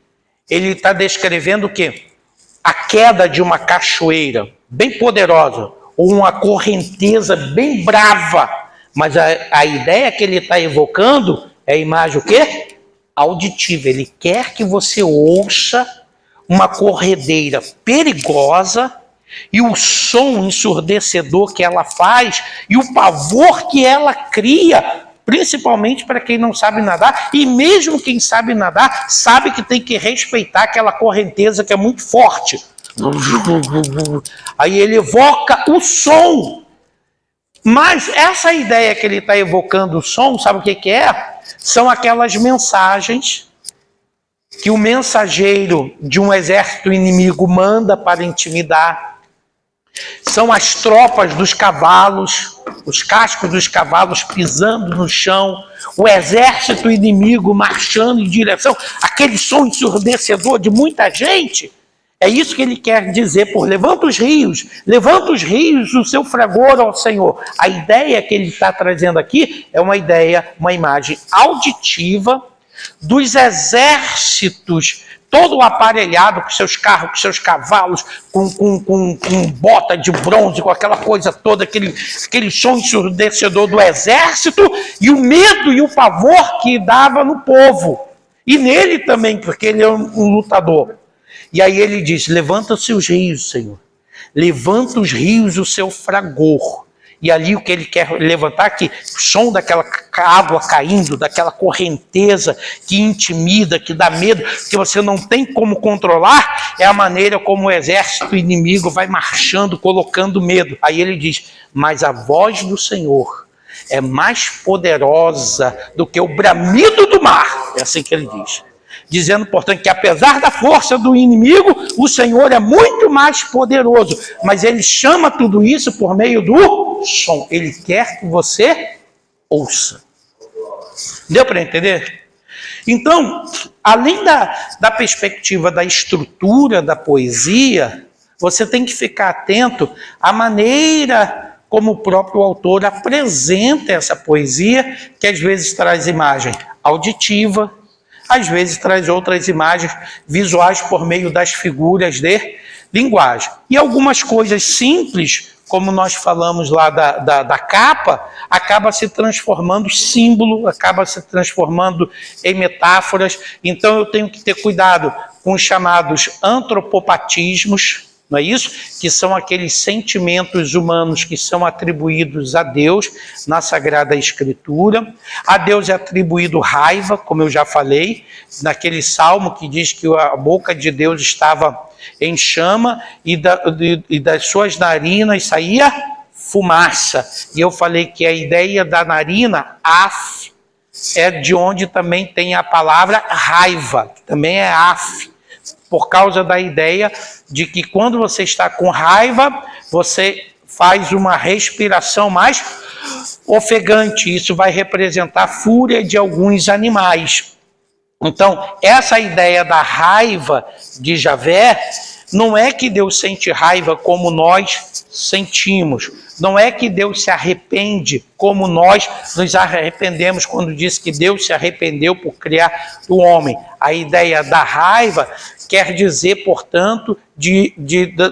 Ele está descrevendo o quê? A queda de uma cachoeira bem poderosa, ou uma correnteza bem brava. Mas a ideia que ele está evocando é a imagem o quê? Auditiva. Ele quer que você ouça uma corredeira perigosa e o som ensurdecedor que ela faz e o pavor que ela cria, principalmente para quem não sabe nadar, e mesmo quem sabe nadar, sabe que tem que respeitar aquela correnteza que é muito forte. Aí ele evoca o som. Mas essa ideia que ele está evocando o som, sabe o que é? São aquelas mensagens que o mensageiro de um exército inimigo manda para intimidar. São as tropas dos cavalos, os cascos dos cavalos pisando no chão, o exército inimigo marchando em direção, aquele som ensurdecedor de muita gente. É isso que ele quer dizer por levanta os rios o seu fragor ao Senhor. A ideia que ele está trazendo aqui é uma ideia, uma imagem auditiva dos exércitos, todo aparelhado com seus carros, com seus cavalos, com bota de bronze, com aquela coisa toda, aquele som ensurdecedor do exército e o medo e o pavor que dava no povo. E nele também, porque ele é um lutador. E aí ele diz, levanta-se os rios, Senhor. Levanta os rios o seu fragor. E ali o que ele quer levantar aqui, o som daquela água caindo, daquela correnteza que intimida, que dá medo, que você não tem como controlar, é a maneira como o exército inimigo vai marchando, colocando medo. Aí ele diz, mas a voz do Senhor é mais poderosa do que o bramido do mar. É assim que ele diz. Dizendo, portanto, que apesar da força do inimigo, o Senhor é muito mais poderoso. Mas ele chama tudo isso por meio do som. Ele quer que você ouça. Deu para entender? Então, além da perspectiva da estrutura da poesia, você tem que ficar atento à maneira como o próprio autor apresenta essa poesia, que às vezes traz imagem auditiva, às vezes traz outras imagens visuais por meio das figuras de linguagem. E algumas coisas simples, como nós falamos lá da capa, acaba se transformando em símbolo, acaba se transformando em metáforas. Então eu tenho que ter cuidado com os chamados antropopatismos, não é isso? Que são aqueles sentimentos humanos que são atribuídos a Deus na Sagrada Escritura. A Deus é atribuído raiva, como eu já falei, naquele salmo que diz que a boca de Deus estava em chama e das suas narinas saía fumaça. E eu falei que a ideia da narina, af, é de onde também tem a palavra raiva, que também é af. Por causa da ideia de que quando você está com raiva, você faz uma respiração mais ofegante. Isso vai representar a fúria de alguns animais. Então, essa ideia da raiva de Javé, não é que Deus sente raiva como nós sentimos. Não é que Deus se arrepende como nós nos arrependemos quando diz que Deus se arrependeu por criar o homem. A ideia da raiva quer dizer, portanto,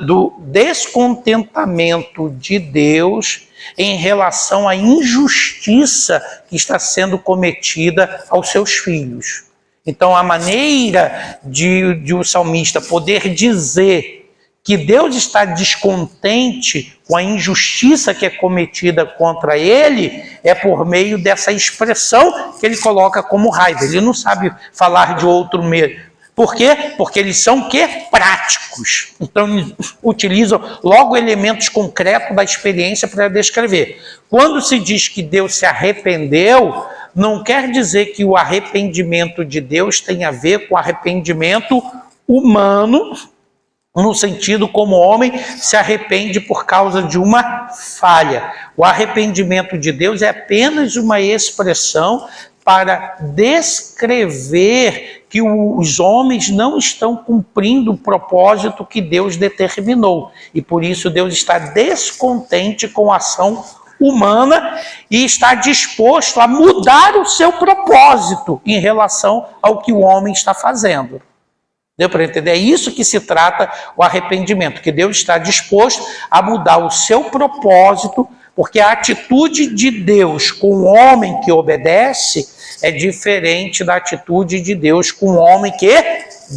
do descontentamento de Deus em relação à injustiça que está sendo cometida aos seus filhos. Então, a maneira de o salmista poder dizer que Deus está descontente com a injustiça que é cometida contra ele é por meio dessa expressão que ele coloca como raiva. Ele não sabe falar de outro meio. Por quê? Porque eles são o quê? Práticos. Então, utilizam logo elementos concretos da experiência para descrever. Quando se diz que Deus se arrependeu, não quer dizer que o arrependimento de Deus tem a ver com arrependimento humano, no sentido como o homem se arrepende por causa de uma falha. O arrependimento de Deus é apenas uma expressão para descrever que os homens não estão cumprindo o propósito que Deus determinou. E por isso Deus está descontente com a ação humana e está disposto a mudar o seu propósito em relação ao que o homem está fazendo. Deu para entender? É isso que se trata o arrependimento, que Deus está disposto a mudar o seu propósito, porque a atitude de Deus com o homem que obedece é diferente da atitude de Deus com o homem que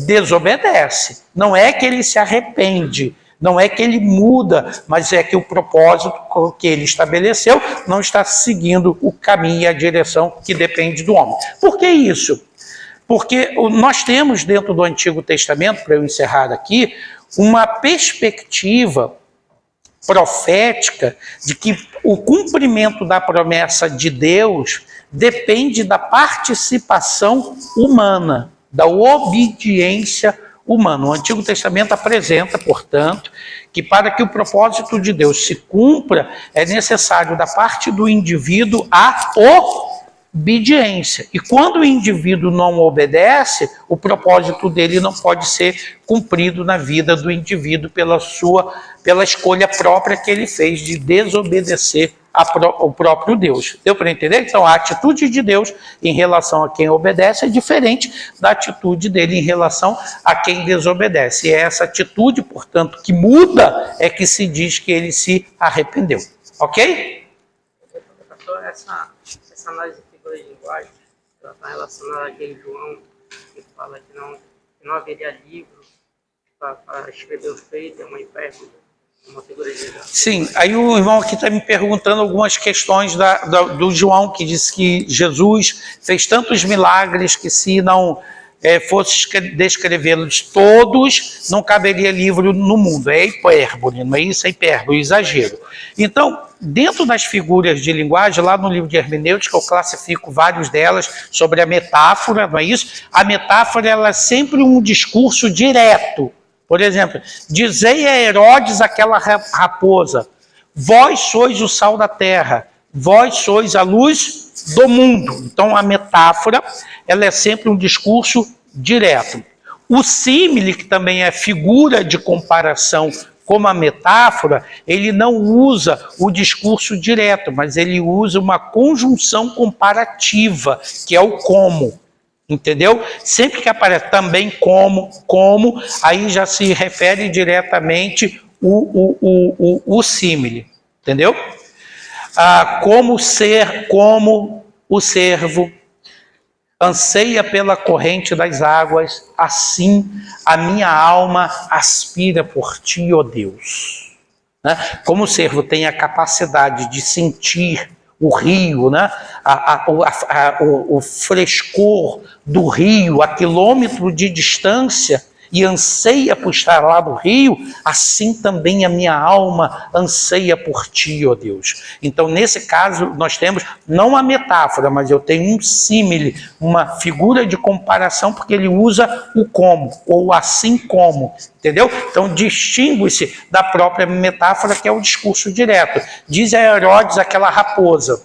desobedece. Não é que ele se arrepende, não é que ele muda, mas é que o propósito que ele estabeleceu não está seguindo o caminho e a direção que depende do homem. Por que isso? Porque nós temos dentro do Antigo Testamento, para eu encerrar aqui, uma perspectiva profética de que o cumprimento da promessa de Deus depende da participação humana, da obediência humana. O Antigo Testamento apresenta, portanto, que para que o propósito de Deus se cumpra, é necessário da parte do indivíduo a obediência. E quando o indivíduo não obedece, o propósito dele não pode ser cumprido na vida do indivíduo pela escolha própria que ele fez de desobedecer ao próprio Deus. Deu para entender? Então, a atitude de Deus em relação a quem obedece é diferente da atitude dele em relação a quem desobedece. E é essa atitude, portanto, que muda, é que se diz que ele se arrependeu. Ok? Essa análise de figura de linguagem, ela está relacionada àquele João que fala que não haveria livro para escrever o feito, é uma hipérbole, uma figura de linguagem. Sim, aí o irmão aqui está me perguntando algumas questões do João, que diz que Jesus fez tantos milagres que se não fosse descrevê-los todos, não caberia livro no mundo. É hipérbole, não é isso? É hipérbole, exagero. Então, dentro das figuras de linguagem, lá no livro de hermenêutica, eu classifico várias delas sobre a metáfora, não é isso? A metáfora, ela é sempre um discurso direto. Por exemplo, dizei a Herodes aquela raposa, vós sois o sal da terra, vós sois a luz do mundo. Então, a metáfora, ela é sempre um discurso direto. O símile, que também é figura de comparação como a metáfora, ele não usa o discurso direto, mas ele usa uma conjunção comparativa, que é o como. Entendeu? Sempre que aparece também como, aí já se refere diretamente o símile. Entendeu? Como ser, como o servo anseia pela corrente das águas, assim a minha alma aspira por ti, ó Deus. Né? Como o servo tem a capacidade de sentir o rio, né? O frescor do rio a quilômetro de distância, e anseia por estar lá no rio, assim também a minha alma anseia por ti, ó Deus. Então, nesse caso, nós temos não a metáfora, mas eu tenho um símile, uma figura de comparação, porque ele usa o como, ou assim como, entendeu? Então, distingue-se da própria metáfora, que é o discurso direto. Diz a Herodes aquela raposa.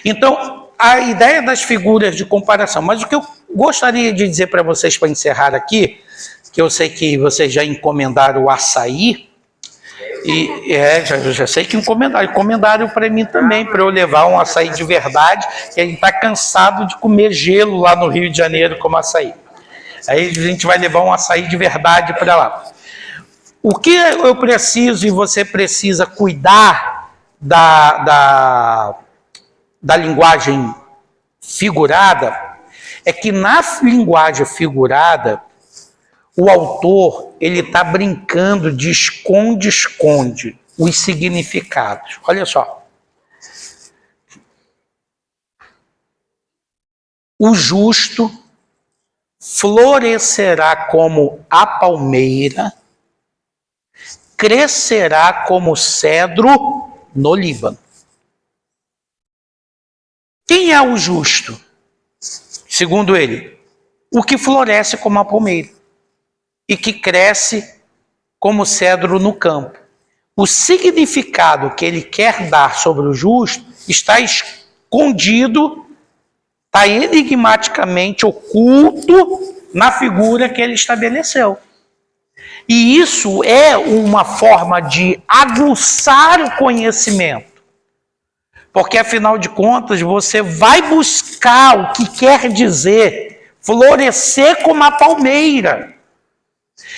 Então, a ideia das figuras de comparação, mas o que eu gostaria de dizer para vocês, para encerrar aqui, que eu sei que vocês já encomendaram o açaí, e já sei que encomendaram para mim também, para eu levar um açaí de verdade, que a gente está cansado de comer gelo lá no Rio de Janeiro como açaí. Aí a gente vai levar um açaí de verdade para lá. O que eu preciso e você precisa cuidar da linguagem figurada, é que na linguagem figurada, o autor ele está brincando de esconde-esconde os significados. Olha só. O justo florescerá como a palmeira, crescerá como cedro no Líbano. Quem é o justo? Segundo ele, o que floresce como a palmeira e que cresce como cedro no campo. O significado que ele quer dar sobre o justo está escondido está enigmaticamente oculto na figura que ele estabeleceu. E isso é uma forma de aguçar o conhecimento. Porque, afinal de contas, você vai buscar o que quer dizer florescer como a palmeira.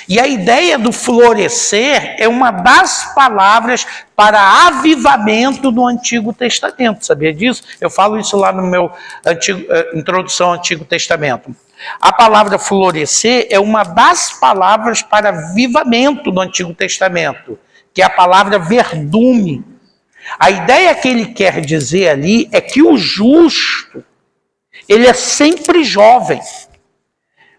E a ideia do florescer é uma das palavras para avivamento do Antigo Testamento. Sabia disso? Eu falo isso lá no meu introdução ao Antigo Testamento. A palavra florescer é uma das palavras para avivamento do Antigo Testamento, que é a palavra verdume. A ideia que ele quer dizer ali é que o justo, ele é sempre jovem.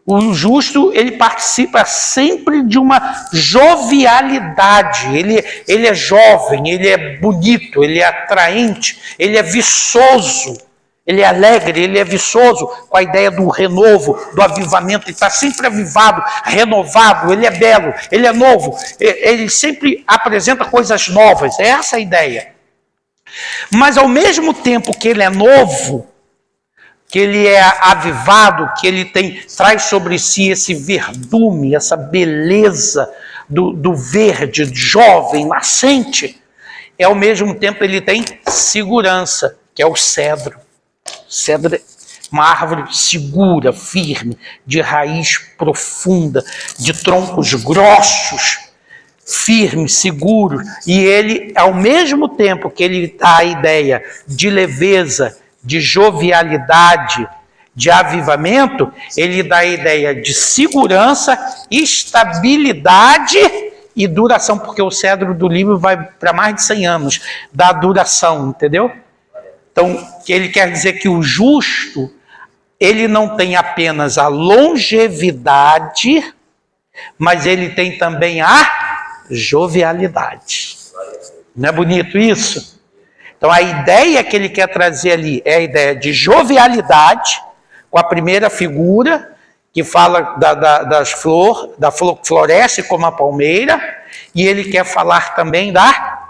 O justo, ele participa sempre de uma jovialidade. Ele é jovem, ele é bonito, ele é atraente, ele é viçoso, ele é alegre, ele é viçoso com a ideia do renovo, do avivamento. Ele está sempre avivado, renovado, ele é belo, ele é novo. Ele sempre apresenta coisas novas, é essa a ideia. Mas ao mesmo tempo que ele é novo, que ele é avivado, que ele traz sobre si esse verdume, essa beleza do verde, jovem, nascente, ao mesmo tempo ele tem segurança, que é o cedro. O cedro é uma árvore segura, firme, de raiz profunda, de troncos grossos, firme, seguro. E ele, ao mesmo tempo que ele dá a ideia de leveza, de jovialidade, de avivamento, ele dá a ideia de segurança, estabilidade e duração, porque o cedro do Líbano vai para mais de 100 anos, dá duração, entendeu? Então, ele quer dizer que o justo, ele não tem apenas a longevidade, mas ele tem também a jovialidade. Não é bonito isso? Então, a ideia que ele quer trazer ali é a ideia de jovialidade, com a primeira figura, que fala da flor que floresce como a palmeira, e ele quer falar também da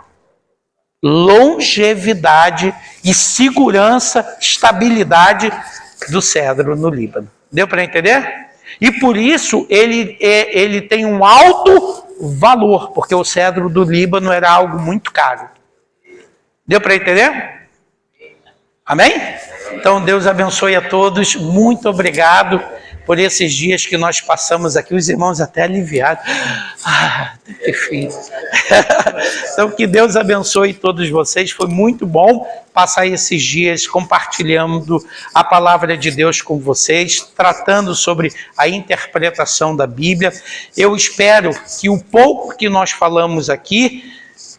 longevidade e segurança, estabilidade do cedro no Líbano. Deu para entender? E por isso ele tem um alto valor, porque o cedro do Líbano era algo muito caro. Deu para entender? Amém? Então Deus abençoe a todos. Muito obrigado por esses dias que nós passamos aqui. Os irmãos até aliviados. Enfim. Então que Deus abençoe todos vocês. Foi muito bom passar esses dias compartilhando a palavra de Deus com vocês, tratando sobre a interpretação da Bíblia. Eu espero que o pouco que nós falamos aqui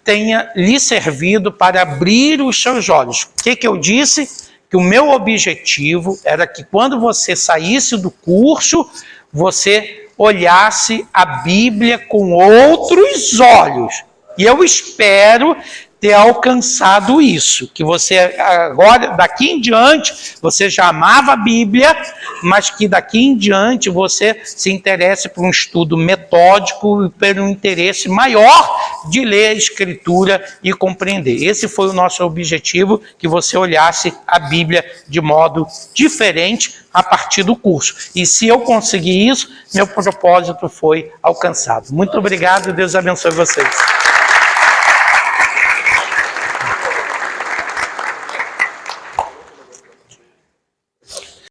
tenha lhe servido para abrir os seus olhos. O que eu disse? Que o meu objetivo era que quando você saísse do curso, você olhasse a Bíblia com outros olhos. E eu espero ter alcançado isso, que você agora, daqui em diante, você já amava a Bíblia, mas que daqui em diante você se interesse por um estudo metódico e por um interesse maior de ler a Escritura e compreender. Esse foi o nosso objetivo, que você olhasse a Bíblia de modo diferente a partir do curso. E se eu conseguir isso, meu propósito foi alcançado. Muito obrigado, Deus abençoe vocês.